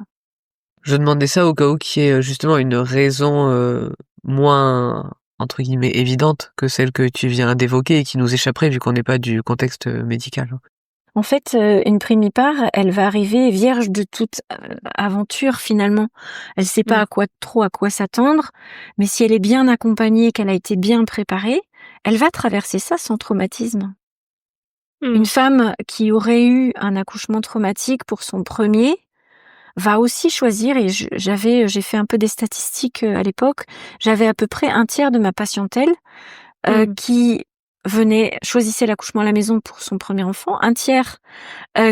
Je demandais ça au cas où qu'il y ait justement une raison moins, entre guillemets, évidente que celle que tu viens d'évoquer et qui nous échapperait vu qu'on n'est pas du contexte médical. En fait, une primipare, elle va arriver vierge de toute aventure finalement. Elle sait pas à quoi s'attendre, mais si elle est bien accompagnée, qu'elle a été bien préparée, elle va traverser ça sans traumatisme. Une femme qui aurait eu un accouchement traumatique pour son premier va aussi choisir, et j'ai fait un peu des statistiques à l'époque, j'avais à peu près un tiers de ma patientèle qui choisissait l'accouchement à la maison pour son premier enfant, un tiers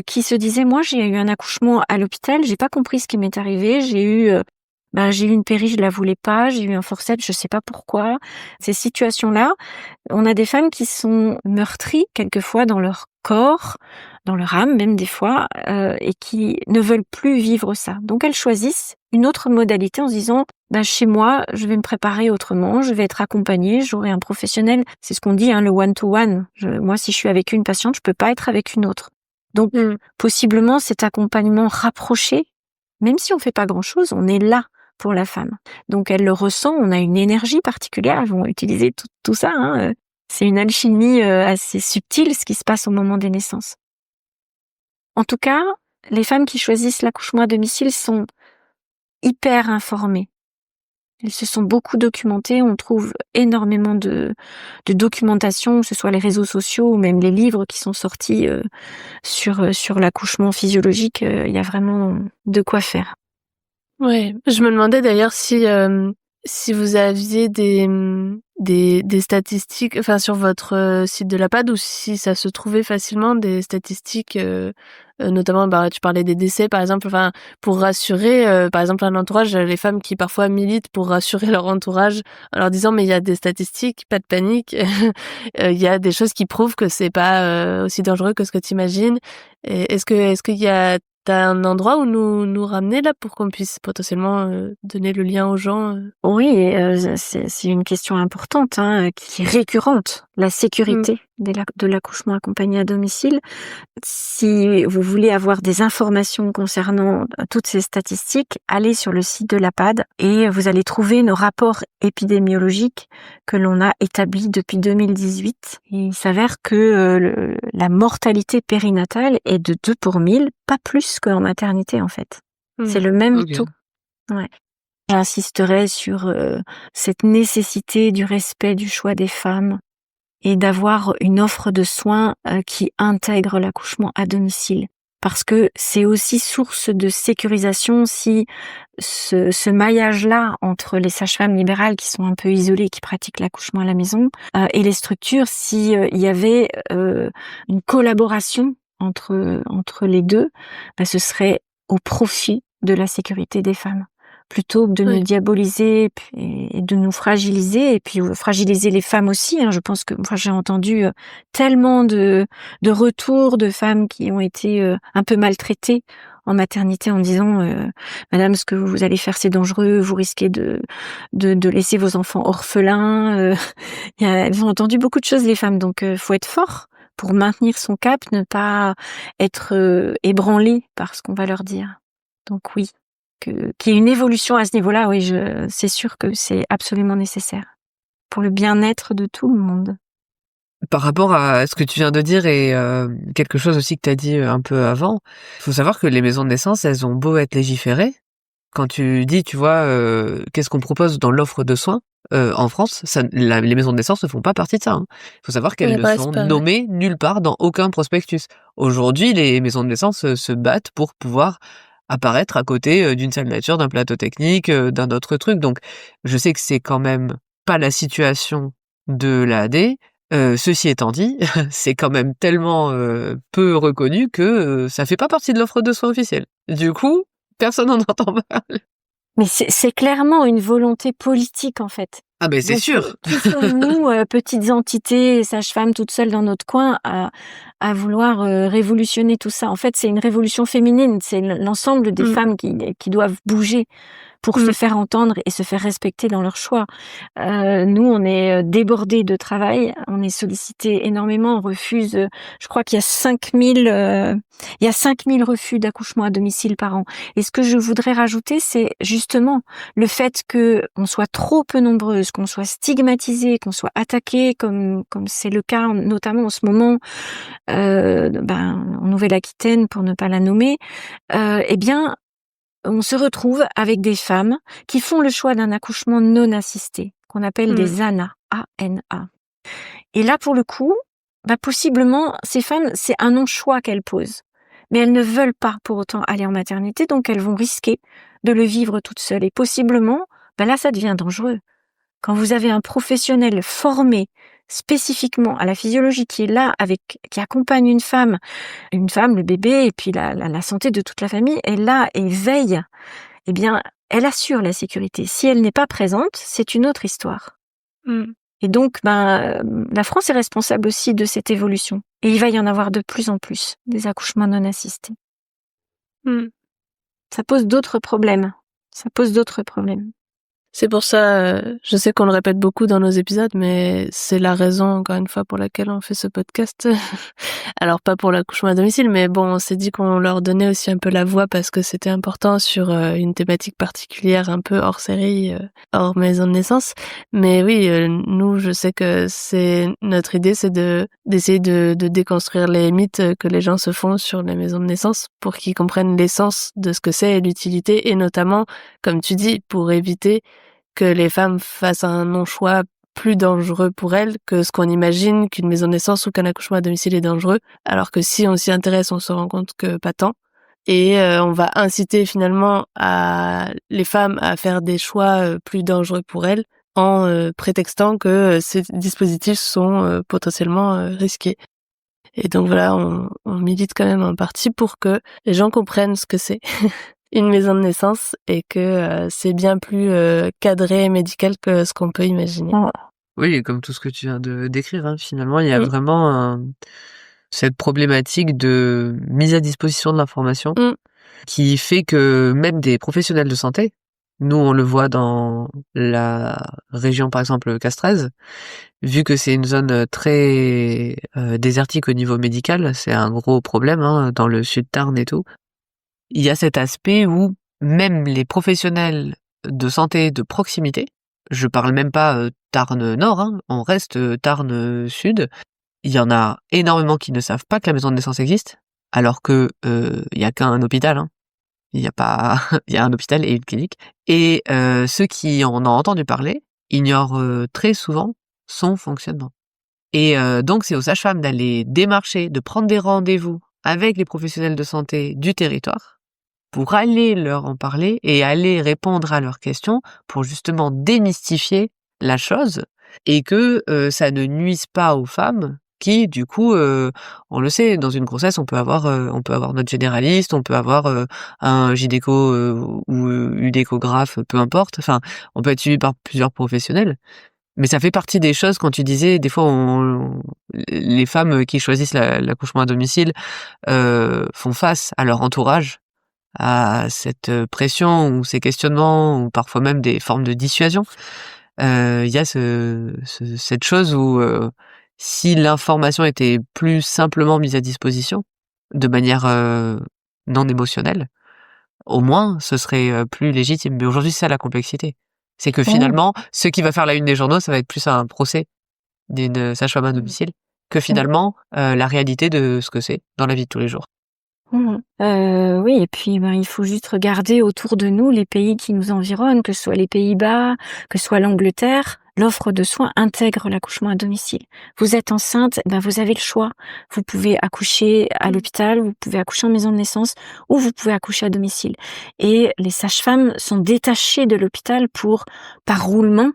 qui se disait moi j'ai eu un accouchement à l'hôpital, j'ai pas compris ce qui m'est arrivé, j'ai eu une péri, je la voulais pas, j'ai eu un forceps, je sais pas pourquoi. Ces situations-là, on a des femmes qui sont meurtries quelquefois dans leur corps, dans leur âme même des fois, et qui ne veulent plus vivre ça. Donc elles choisissent une autre modalité en se disant chez moi, je vais me préparer autrement, je vais être accompagnée, j'aurai un professionnel. C'est ce qu'on dit, le one-to-one. Moi, si je suis avec une patiente, je peux pas être avec une autre. Donc, possiblement, cet accompagnement rapproché, même si on fait pas grand-chose, on est là pour la femme. Donc, elle le ressent, on a une énergie particulière, elles vont utiliser tout ça. C'est une alchimie assez subtile, ce qui se passe au moment des naissances. En tout cas, les femmes qui choisissent l'accouchement à domicile sont hyper informées. Elles se sont beaucoup documentées, on trouve énormément de documentation, que ce soit les réseaux sociaux ou même les livres qui sont sortis sur l'accouchement physiologique, il y a vraiment de quoi faire. Ouais, je me demandais d'ailleurs si vous aviez des statistiques, enfin sur votre site de l'APAD, ou si ça se trouvait facilement des statistiques, notamment tu parlais des décès par exemple, enfin pour rassurer par exemple un entourage, les femmes qui parfois militent pour rassurer leur entourage en leur disant mais il y a des statistiques, pas de panique, il y a des choses qui prouvent que c'est pas aussi dangereux que ce que tu imagines. Est-ce qu'il y a t'as un endroit où nous ramener là pour qu'on puisse potentiellement donner le lien aux gens Oui, c'est une question importante qui est récurrente, la sécurité de l'accouchement accompagné à domicile. Si vous voulez avoir des informations concernant toutes ces statistiques, allez sur le site de l'APAD et vous allez trouver nos rapports épidémiologiques que l'on a établis depuis 2018. Et il s'avère que la mortalité périnatale est de 2 pour 1000, pas plus qu'en maternité en fait. C'est le même taux. Ouais. J'insisterai sur cette nécessité du respect du choix des femmes et d'avoir une offre de soins qui intègre l'accouchement à domicile. Parce que c'est aussi source de sécurisation si ce maillage-là entre les sages-femmes libérales qui sont un peu isolées, qui pratiquent l'accouchement à la maison, et les structures, si il y avait une collaboration entre les deux, ce serait au profit de la sécurité des femmes. Plutôt que de nous diaboliser et de nous fragiliser, et puis fragiliser les femmes aussi. Je pense que j'ai entendu tellement de retours de femmes qui ont été un peu maltraitées en maternité en disant Madame, ce que vous allez faire c'est dangereux, vous risquez de laisser vos enfants orphelins. Elles ont entendu beaucoup de choses les femmes, donc faut être fort pour maintenir son cap, ne pas être ébranlé par ce qu'on va leur dire. Donc oui, qu'il y ait une évolution à ce niveau-là, oui, c'est sûr que c'est absolument nécessaire pour le bien-être de tout le monde. Par rapport à ce que tu viens de dire et quelque chose aussi que tu as dit un peu avant, il faut savoir que les maisons de naissance, elles ont beau être légiférées. Quand tu dis, tu vois, qu'est-ce qu'on propose dans l'offre de soins en France, les maisons de naissance ne font pas partie de ça. Il faut savoir qu'elles ne sont nommées nulle part dans aucun prospectus. Aujourd'hui, les maisons de naissance se battent pour pouvoir apparaître à côté d'une salle nature, d'un plateau technique, d'un autre truc. Donc, je sais que c'est quand même pas la situation de l'AD. Ceci étant dit, c'est quand même tellement peu reconnu que ça fait pas partie de l'offre de soins officielle. Du coup, personne n'en entend parler. Mais c'est clairement une volonté politique, en fait. Ah ben c'est sûr. Qui sommes-nous, petites entités, sages-femmes toutes seules dans notre coin, à vouloir révolutionner tout ça? En fait, c'est une révolution féminine. C'est l'ensemble des femmes qui doivent bouger pour se faire entendre et se faire respecter dans leurs choix. Nous, on est débordés de travail, on est sollicités énormément, on refuse, je crois qu'il y a 5000 refus d'accouchement à domicile par an. Et ce que je voudrais rajouter, c'est justement le fait que on soit trop peu nombreuses, qu'on soit stigmatisées, qu'on soit attaquées, comme c'est le cas notamment en ce moment, en Nouvelle-Aquitaine, pour ne pas la nommer. Eh bien, on se retrouve avec des femmes qui font le choix d'un accouchement non assisté, qu'on appelle des ANA, A-N-A. Et là, pour le coup, possiblement, ces femmes, c'est un non-choix qu'elles posent. Mais elles ne veulent pas pour autant aller en maternité, donc elles vont risquer de le vivre toutes seules. Et possiblement, là, ça devient dangereux. Quand vous avez un professionnel formé spécifiquement à la physiologie qui est là, qui accompagne une femme, le bébé, et puis la santé de toute la famille, est là et veille, eh bien, elle assure la sécurité. Si elle n'est pas présente, c'est une autre histoire. Et donc, la France est responsable aussi de cette évolution. Et il va y en avoir de plus en plus, des accouchements non assistés. Ça pose d'autres problèmes. C'est pour ça, je sais qu'on le répète beaucoup dans nos épisodes, mais c'est la raison, encore une fois, pour laquelle on fait ce podcast. Alors, pas pour l'accouchement à domicile, mais bon, on s'est dit qu'on leur donnait aussi un peu la voix parce que c'était important sur une thématique particulière, un peu hors série, hors maison de naissance. Mais oui, nous, je sais que notre idée, c'est d'essayer de déconstruire les mythes que les gens se font sur les maisons de naissance pour qu'ils comprennent l'essence de ce que c'est et l'utilité, et notamment, comme tu dis, pour éviter que les femmes fassent un non-choix plus dangereux pour elles que ce qu'on imagine qu'une maison de naissance ou qu'un accouchement à domicile est dangereux, alors que si on s'y intéresse, on se rend compte que pas tant. Et on va inciter finalement les femmes à faire des choix plus dangereux pour elles en prétextant que ces dispositifs sont potentiellement risqués. Et donc voilà, on milite quand même en partie pour que les gens comprennent ce que c'est une maison de naissance et que c'est bien plus cadré et médical que ce qu'on peut imaginer. Oui, comme tout ce que tu viens de décrire, hein, finalement, il y a vraiment cette problématique de mise à disposition de l'information qui fait que même des professionnels de santé, nous on le voit dans la région par exemple Castres, vu que c'est une zone très désertique au niveau médical, c'est un gros problème dans le sud Tarn et tout. Il y a cet aspect où même les professionnels de santé de proximité, je parle même pas Tarn Nord, on reste Tarn Sud, il y en a énormément qui ne savent pas que la maison de naissance existe, alors que il y a qu'un hôpital, il y a un hôpital et une clinique, et ceux qui en ont entendu parler ignorent très souvent son fonctionnement. Et donc c'est aux sages-femmes d'aller démarcher, de prendre des rendez-vous avec les professionnels de santé du territoire pour aller leur en parler et aller répondre à leurs questions pour justement démystifier la chose et que ça ne nuise pas aux femmes qui, du coup, on le sait, dans une grossesse, on peut avoir notre généraliste, on peut avoir un gynéco ou une échographe, peu importe. Enfin, on peut être suivi par plusieurs professionnels. Mais ça fait partie des choses, quand tu disais, des fois, les femmes qui choisissent l'accouchement à domicile font face à leur entourage, à cette pression ou ces questionnements ou parfois même des formes de dissuasion. Il y a cette chose où si l'information était plus simplement mise à disposition, de manière non émotionnelle, au moins ce serait plus légitime. Mais aujourd'hui, c'est ça la complexité. C'est que finalement, ce qui va faire la une des journaux, ça va être plus un procès d'une sage-femme à domicile que finalement la réalité de ce que c'est dans la vie de tous les jours. Oui, et puis il faut juste regarder autour de nous les pays qui nous environnent, que ce soit les Pays-Bas, que ce soit l'Angleterre. L'offre de soins intègre l'accouchement à domicile. Vous êtes enceinte, vous avez le choix. Vous pouvez accoucher à l'hôpital, vous pouvez accoucher en maison de naissance, ou vous pouvez accoucher à domicile. Et les sages-femmes sont détachées de l'hôpital pour, par roulement,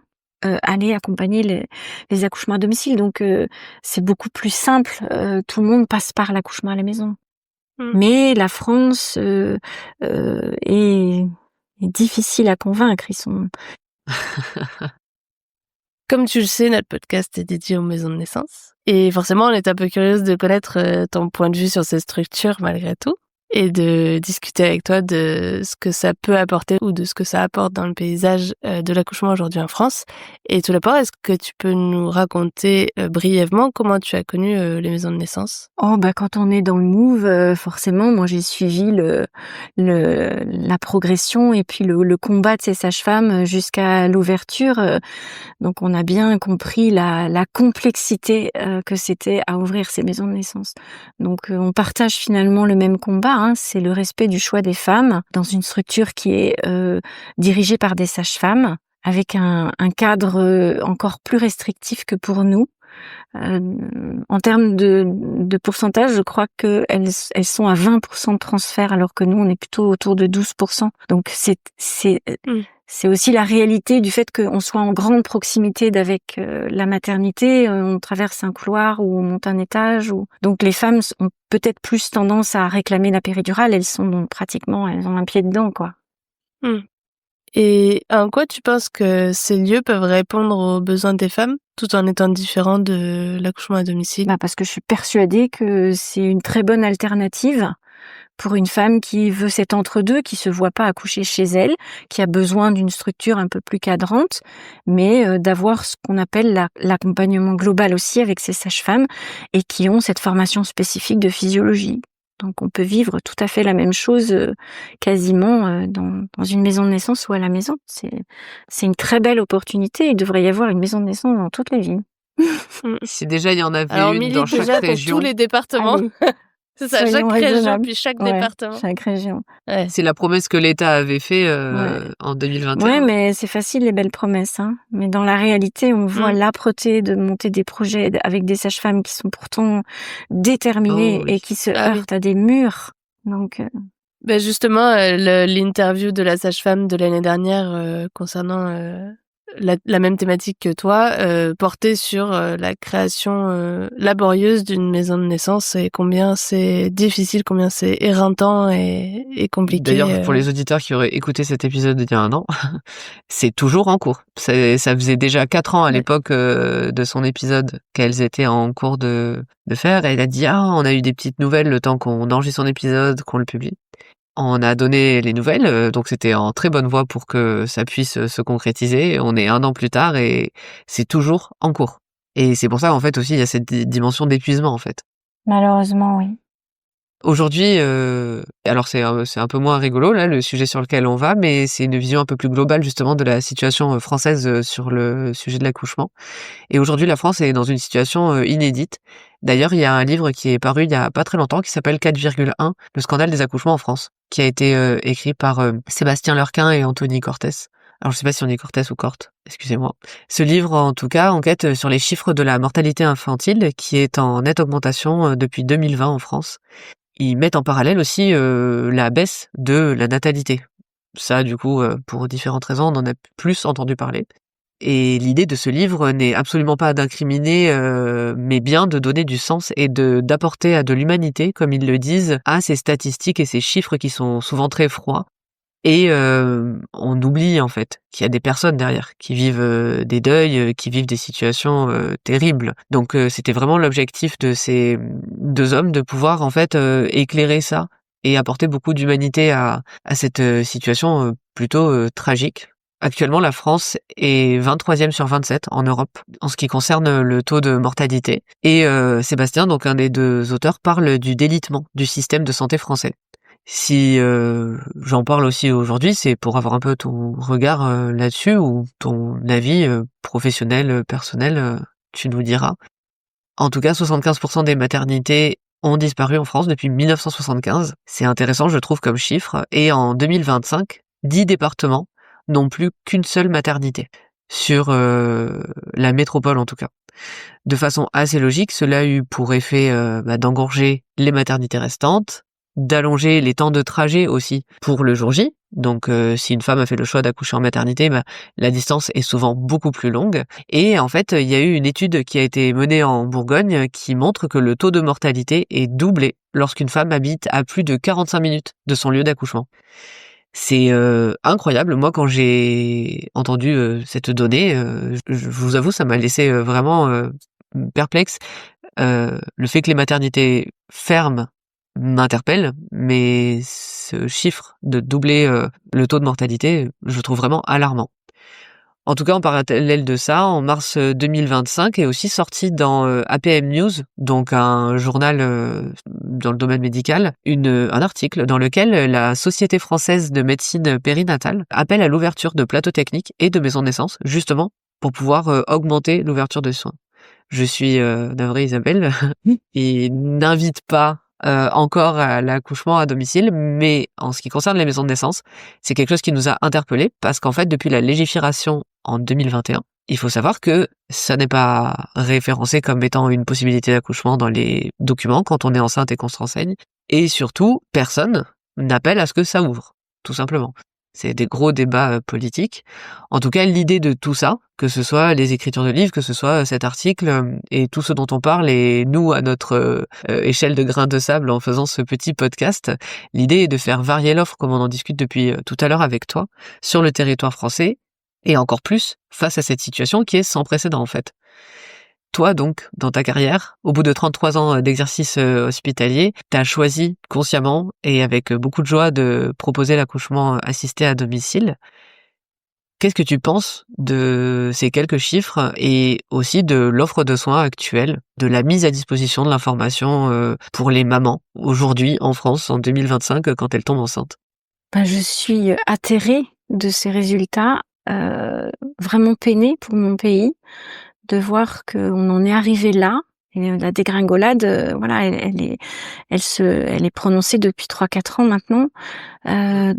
aller accompagner les accouchements à domicile. Donc c'est beaucoup plus simple. Tout le monde passe par l'accouchement à la maison. Mais la France est difficile à convaincre. Ils sont... Comme tu le sais, notre podcast est dédié aux maisons de naissance. Et forcément, on est un peu curieuse de connaître ton point de vue sur ces structures malgré tout. Et de discuter avec toi de ce que ça peut apporter ou de ce que ça apporte dans le paysage de l'accouchement aujourd'hui en France. Et tout d'abord, est-ce que tu peux nous raconter brièvement comment tu as connu les maisons de naissance ? Quand on est dans le move, forcément, moi j'ai suivi la progression et puis le combat de ces sages-femmes jusqu'à l'ouverture. Donc on a bien compris la complexité que c'était à ouvrir ces maisons de naissance. Donc on partage finalement le même combat, c'est le respect du choix des femmes dans une structure qui est dirigée par des sages-femmes avec un cadre encore plus restrictif que pour nous. En termes de pourcentage, je crois que elles sont à 20% de transfert, alors que nous, on est plutôt autour de 12%. Donc, c'est aussi la réalité du fait qu'on soit en grande proximité d'avec la maternité. On traverse un couloir ou on monte un étage. Donc, les femmes ont peut-être plus tendance à réclamer la péridurale. Elles ont un pied dedans, quoi. Et en quoi tu penses que ces lieux peuvent répondre aux besoins des femmes tout en étant différents de l'accouchement à domicile ? Parce que je suis persuadée que c'est une très bonne alternative pour une femme qui veut cet entre-deux, qui se voit pas accoucher chez elle, qui a besoin d'une structure un peu plus cadrante, mais d'avoir ce qu'on appelle l'accompagnement global aussi avec ces sages-femmes et qui ont cette formation spécifique de physiologie. Donc on peut vivre tout à fait la même chose quasiment dans une maison de naissance ou à la maison. C'est une très belle opportunité. Il devrait y avoir une maison de naissance dans toutes les villes. Si déjà il y en avait Alors, une dans chaque déjà région. pour tous les départements. C'est ça, chaque région, puis chaque département. Chaque région. Ouais. C'est la promesse que l'État avait fait en 2021. Ouais, mais c'est facile les belles promesses. Mais dans la réalité, on voit l'âpreté de monter des projets avec des sages-femmes qui sont pourtant déterminées et qui se heurtent à des murs. Donc. Justement, l'interview de la sage-femme de l'année dernière concernant la même thématique que toi, portait sur la création laborieuse d'une maison de naissance et combien c'est difficile, combien c'est éreintant et compliqué. D'ailleurs, pour les auditeurs qui auraient écouté cet épisode il y a un an, c'est toujours en cours. Ça faisait déjà 4 ans à l'époque de son épisode qu'elles étaient en cours de faire. Et elle a dit « Ah, on a eu des petites nouvelles le temps qu'on enregistre son épisode, qu'on le publie. » On a donné les nouvelles, donc c'était en très bonne voie pour que ça puisse se concrétiser. On est 1 an plus tard et c'est toujours en cours. Et c'est pour ça, en fait, aussi, il y a cette dimension d'épuisement, en fait. Malheureusement, oui. Aujourd'hui, alors c'est un peu moins rigolo, là, le sujet sur lequel on va, mais c'est une vision un peu plus globale, justement, de la situation française sur le sujet de l'accouchement. Et aujourd'hui, la France est dans une situation inédite. D'ailleurs, il y a un livre qui est paru il y a pas très longtemps qui s'appelle 4,1, le scandale des accouchements en France, qui a été écrit par Sébastien Lerquin et Anthony Cortès. Alors, je sais pas si on dit Cortès ou Corte, excusez-moi. Ce livre, en tout cas, enquête sur les chiffres de la mortalité infantile, qui est en nette augmentation depuis 2020 en France. Ils mettent en parallèle aussi la baisse de la natalité. Ça, du coup, pour différentes raisons, on en a plus entendu parler. Et l'idée de ce livre n'est absolument pas d'incriminer, mais bien de donner du sens et d'apporter à de l'humanité, comme ils le disent, à ces statistiques et ces chiffres qui sont souvent très froids. Et on oublie en fait qu'il y a des personnes derrière qui vivent des deuils, qui vivent des situations terribles. Donc c'était vraiment l'objectif de ces 2 hommes de pouvoir en fait éclairer ça et apporter beaucoup d'humanité à cette situation plutôt tragique. Actuellement, la France est 23e sur 27 en Europe en ce qui concerne le taux de mortalité. Et Sébastien, donc un des deux auteurs, parle du délitement du système de santé français. Si j'en parle aussi aujourd'hui, c'est pour avoir un peu ton regard là-dessus ou ton avis professionnel, personnel, tu nous diras. En tout cas, 75% des maternités ont disparu en France depuis 1975. C'est intéressant, je trouve, comme chiffre. Et en 2025, 10 départements n'ont plus qu'une seule maternité. Sur la métropole, en tout cas. De façon assez logique, cela a eu pour effet d'engorger les maternités restantes, d'allonger les temps de trajet aussi pour le jour J. Donc si une femme a fait le choix d'accoucher en maternité, la distance est souvent beaucoup plus longue. Et en fait, il y a eu une étude qui a été menée en Bourgogne qui montre que le taux de mortalité est doublé lorsqu'une femme habite à plus de 45 minutes de son lieu d'accouchement. C'est incroyable. Moi, quand j'ai entendu cette donnée, je vous avoue, ça m'a laissé vraiment perplexe. Le fait que les maternités ferment m'interpelle, mais ce chiffre de doubler le taux de mortalité, je le trouve vraiment alarmant. En tout cas, en parallèle de ça, en mars 2025 est aussi sorti dans APM News, donc un journal dans le domaine médical, un article dans lequel la Société française de médecine périnatale appelle à l'ouverture de plateaux techniques et de maisons de naissance, justement pour pouvoir augmenter l'ouverture de soins. Je suis navrée, Isabelle, et n'invite pas encore à l'accouchement à domicile, mais en ce qui concerne les maisons de naissance, c'est quelque chose qui nous a interpellés parce qu'en fait, depuis la légifération en 2021, il faut savoir que ça n'est pas référencé comme étant une possibilité d'accouchement dans les documents quand on est enceinte et qu'on se renseigne. Et surtout, personne n'appelle à ce que ça ouvre, tout simplement. C'est des gros débats politiques. En tout cas, l'idée de tout ça, que ce soit les écritures de livres, que ce soit cet article et tout ce dont on parle, et nous, à notre échelle de grain de sable en faisant ce petit podcast, l'idée est de faire varier l'offre, comme on en discute depuis tout à l'heure avec toi, sur le territoire français, et encore plus face à cette situation qui est sans précédent en fait. Toi, donc, dans ta carrière, au bout de 33 ans d'exercice hospitalier, tu as choisi consciemment et avec beaucoup de joie de proposer l'accouchement assisté à domicile. Qu'est-ce que tu penses de ces quelques chiffres et aussi de l'offre de soins actuelle, de la mise à disposition de l'information pour les mamans aujourd'hui en France en 2025 quand elles tombent enceintes? Je suis atterrée de ces résultats, vraiment peinée pour mon pays de voir qu'on en est arrivé là. Et la dégringolade, voilà, elle est prononcée depuis 3-4 ans maintenant.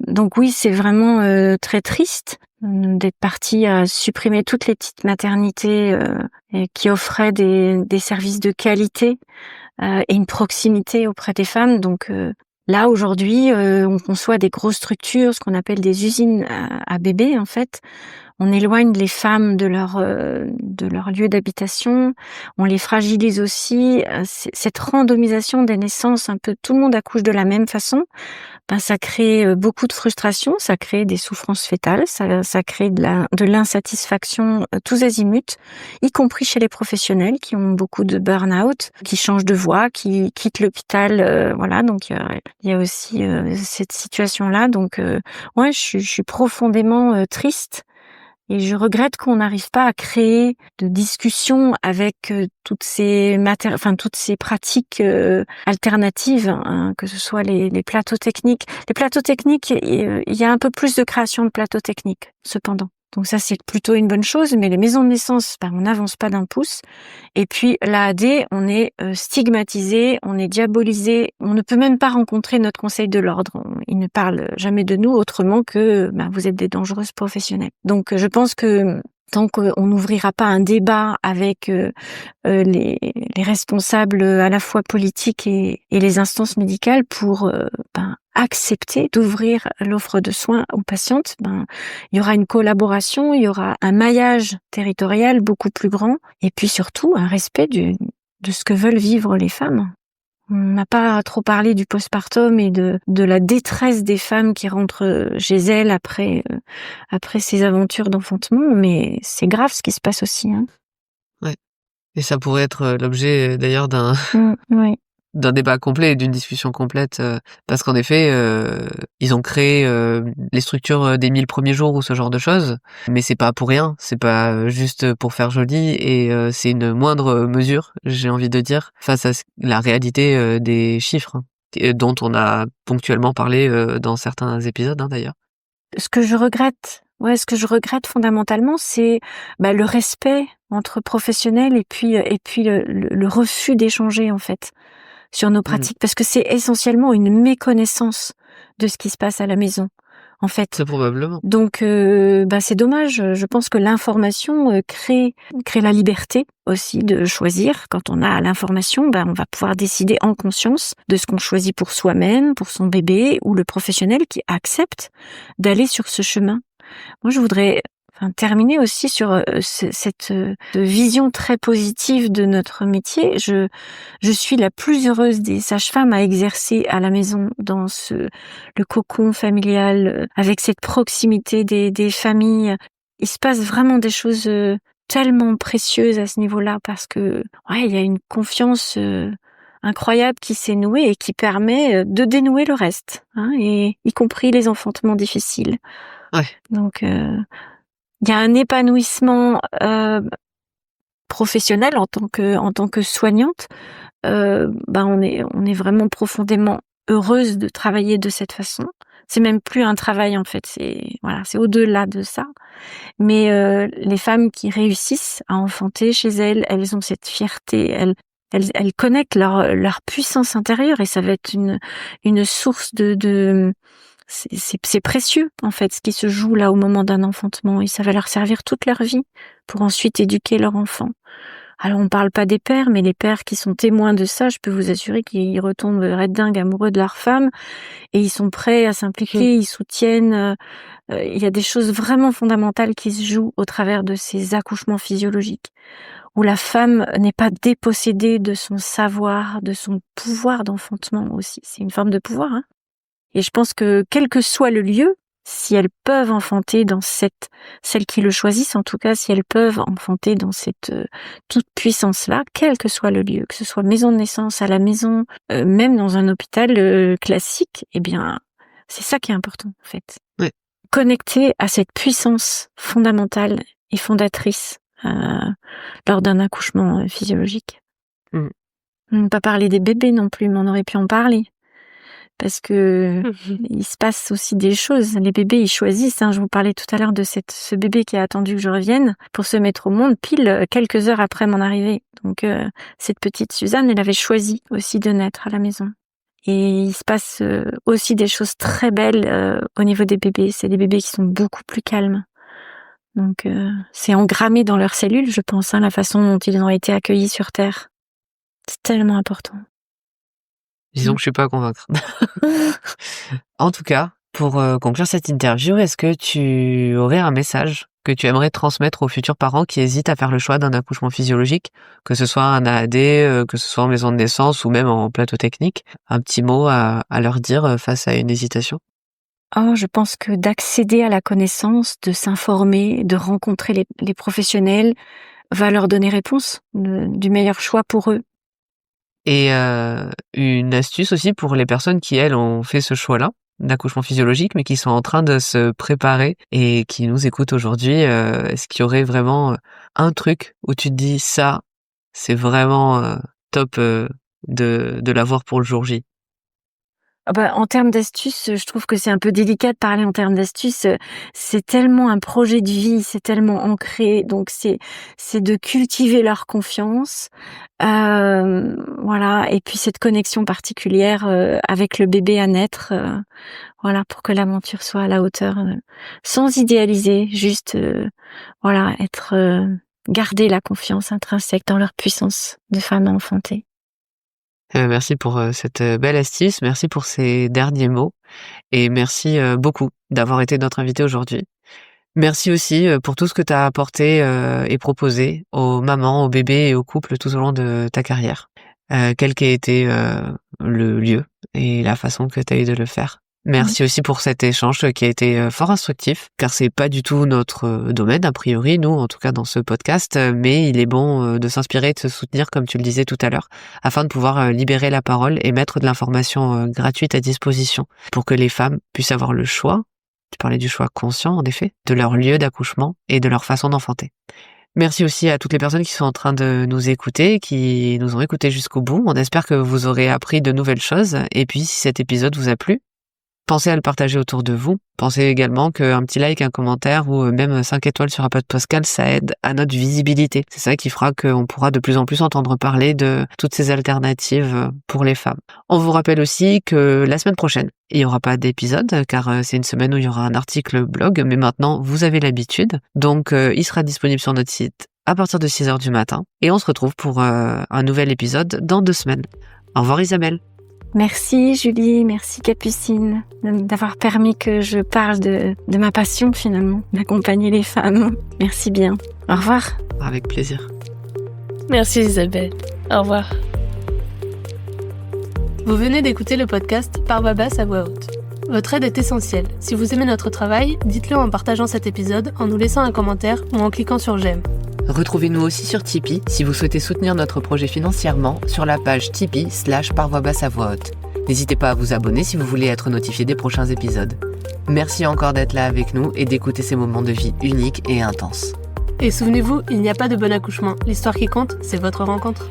Donc oui, c'est vraiment très triste d'être parti à supprimer toutes les petites maternités qui offraient des services de qualité et une proximité auprès des femmes. Donc là, aujourd'hui, on conçoit des grosses structures, ce qu'on appelle des usines à bébés, en fait. On éloigne les femmes de leur lieu d'habitation, on les fragilise aussi. Cette randomisation des naissances, un peu tout le monde accouche de la même façon, ça crée beaucoup de frustration, ça crée des souffrances fétales, ça crée de l'insatisfaction tous azimuts, y compris chez les professionnels qui ont beaucoup de burn-out, qui changent de voie, qui quittent l'hôpital, voilà. Donc il y a aussi cette situation-là. Donc ouais, je suis profondément triste. Et je regrette qu'on n'arrive pas à créer de discussions avec toutes ces pratiques alternatives, hein, que ce soit les plateaux techniques. Les plateaux techniques, il y a un peu plus de création de plateaux techniques, cependant. Donc ça, c'est plutôt une bonne chose, mais les maisons de naissance, on n'avance pas d'un pouce. Et puis l'AAD, on est stigmatisé, on est diabolisé, on ne peut même pas rencontrer notre conseil de l'ordre. Il ne parle jamais de nous autrement que vous êtes des dangereuses professionnelles. Donc je pense que tant qu'on n'ouvrira pas un débat avec les responsables à la fois politiques et les instances médicales pour accepter d'ouvrir l'offre de soins aux patientes, il y aura une collaboration, il y aura un maillage territorial beaucoup plus grand et puis surtout un respect de ce que veulent vivre les femmes. On n'a pas trop parlé du postpartum et de la détresse des femmes qui rentrent chez elles après ces aventures d'enfantement, mais c'est grave ce qui se passe aussi, hein. Ouais. Et ça pourrait être l'objet d'ailleurs Oui. d'un débat complet et d'une discussion complète, parce qu'en effet, ils ont créé les structures des 1000 premiers jours ou ce genre de choses, mais c'est pas pour rien, c'est pas juste pour faire joli, et c'est une moindre mesure, j'ai envie de dire, face à la réalité des chiffres, dont on a ponctuellement parlé dans certains épisodes, d'ailleurs. Ce que je regrette fondamentalement, c'est le respect entre professionnels et puis le refus d'échanger en fait sur nos pratiques, parce que c'est essentiellement une méconnaissance de ce qui se passe à la maison en fait. Très probablement. Donc c'est dommage. Je pense que l'information crée la liberté aussi de choisir. Quand on a l'information, on va pouvoir décider en conscience de ce qu'on choisit pour soi-même, pour son bébé, ou le professionnel qui accepte d'aller sur ce chemin. Moi, je voudrais terminer aussi sur cette vision très positive de notre métier. Je suis la plus heureuse des sages-femmes à exercer à la maison, dans le cocon familial, avec cette proximité des familles. Il se passe vraiment des choses tellement précieuses à ce niveau-là, parce que il y a une confiance incroyable qui s'est nouée et qui permet de dénouer le reste, et y compris les enfantements difficiles. Ouais. Donc il y a un épanouissement professionnel en tant que soignante. On est vraiment profondément heureuse de travailler de cette façon. C'est même plus un travail en fait, c'est au-delà de ça. Mais les femmes qui réussissent à enfanter chez elles ont cette fierté, elles connectent leur puissance intérieure, et ça va être une source de c'est précieux en fait ce qui se joue là au moment d'un enfantement, et ça va leur servir toute leur vie pour ensuite éduquer leur enfant. Alors on parle pas des pères, mais les pères qui sont témoins de ça, je peux vous assurer qu'ils retombent red-dingue amoureux de leur femme, et ils sont prêts à s'impliquer, ils soutiennent. Il y a des choses vraiment fondamentales qui se jouent au travers de ces accouchements physiologiques, où la femme n'est pas dépossédée de son savoir, de son pouvoir d'enfantement aussi. C'est une forme de pouvoir, Et je pense que quel que soit le lieu, si elles peuvent enfanter dans celles qui le choisissent, en tout cas, si elles peuvent enfanter dans cette toute puissance-là, quel que soit le lieu, que ce soit maison de naissance, à la maison, même dans un hôpital classique, c'est ça qui est important, en fait. Oui. Connecter à cette puissance fondamentale et fondatrice lors d'un accouchement physiologique. On n'a pas parlé des bébés non plus, mais on aurait pu en parler. Parce que il se passe aussi des choses. Les bébés, ils choisissent. Je vous parlais tout à l'heure de ce bébé qui a attendu que je revienne pour se mettre au monde pile quelques heures après mon arrivée. Donc cette petite Suzanne, elle avait choisi aussi de naître à la maison. Et il se passe aussi des choses très belles au niveau des bébés. C'est des bébés qui sont beaucoup plus calmes. Donc c'est engrammé dans leurs cellules, je pense, la façon dont ils ont été accueillis sur Terre. C'est tellement important. Disons que je suis pas convaincre. En tout cas, pour conclure cette interview, est-ce que tu aurais un message que tu aimerais transmettre aux futurs parents qui hésitent à faire le choix d'un accouchement physiologique, que ce soit un AAD, que ce soit en maison de naissance ou même en plateau technique? Un petit mot à leur dire face à une hésitation? Je pense que d'accéder à la connaissance, de s'informer, de rencontrer les professionnels va leur donner réponse du meilleur choix pour eux. Et une astuce aussi pour les personnes qui, elles, ont fait ce choix-là d'accouchement physiologique, mais qui sont en train de se préparer et qui nous écoutent aujourd'hui, est-ce qu'il y aurait vraiment un truc où tu te dis ça, c'est vraiment top de l'avoir pour le jour J? En termes d'astuces, je trouve que c'est un peu délicat de parler en termes d'astuces. C'est tellement un projet de vie, c'est tellement ancré, donc c'est de cultiver leur confiance, et puis cette connexion particulière avec le bébé à naître, pour que l'aventure soit à la hauteur, sans idéaliser, juste garder la confiance intrinsèque dans leur puissance de femme à enfanter. Merci pour cette belle astuce, merci pour ces derniers mots, et merci beaucoup d'avoir été notre invité aujourd'hui. Merci aussi pour tout ce que tu as apporté et proposé aux mamans, aux bébés et aux couples tout au long de ta carrière, quel qu'ait été le lieu et la façon que tu as eu de le faire. Merci aussi pour cet échange qui a été fort instructif, car c'est pas du tout notre domaine, a priori, nous, en tout cas dans ce podcast, mais il est bon de s'inspirer et de se soutenir, comme tu le disais tout à l'heure, afin de pouvoir libérer la parole et mettre de l'information gratuite à disposition pour que les femmes puissent avoir le choix, tu parlais du choix conscient en effet, de leur lieu d'accouchement et de leur façon d'enfanter. Merci aussi à toutes les personnes qui sont en train de nous écouter, qui nous ont écoutés jusqu'au bout. On espère que vous aurez appris de nouvelles choses. Et puis, si cet épisode vous a plu, pensez à le partager autour de vous. Pensez également qu'un petit like, un commentaire ou même 5 étoiles sur Apple Podcast, ça aide à notre visibilité. C'est ça qui fera qu'on pourra de plus en plus entendre parler de toutes ces alternatives pour les femmes. On vous rappelle aussi que la semaine prochaine, il n'y aura pas d'épisode car c'est une semaine où il y aura un article blog, mais maintenant vous avez l'habitude. Donc il sera disponible sur notre site à partir de 6h du matin et on se retrouve pour un nouvel épisode dans 2 semaines. Au revoir Isabelle. Merci Julie, merci Capucine d'avoir permis que je parle de ma passion finalement, d'accompagner les femmes. Merci bien. Au revoir. Avec plaisir. Merci Isabelle. Au revoir. Vous venez d'écouter le podcast Par voix basse à voix haute. Votre aide est essentielle. Si vous aimez notre travail, dites-le en partageant cet épisode, en nous laissant un commentaire ou en cliquant sur j'aime. Retrouvez-nous aussi sur Tipeee si vous souhaitez soutenir notre projet financièrement sur la page Tipeee/Par voix basse à voix haute. N'hésitez pas à vous abonner si vous voulez être notifié des prochains épisodes. Merci encore d'être là avec nous et d'écouter ces moments de vie uniques et intenses. Et souvenez-vous, il n'y a pas de bon accouchement. L'histoire qui compte, c'est votre rencontre.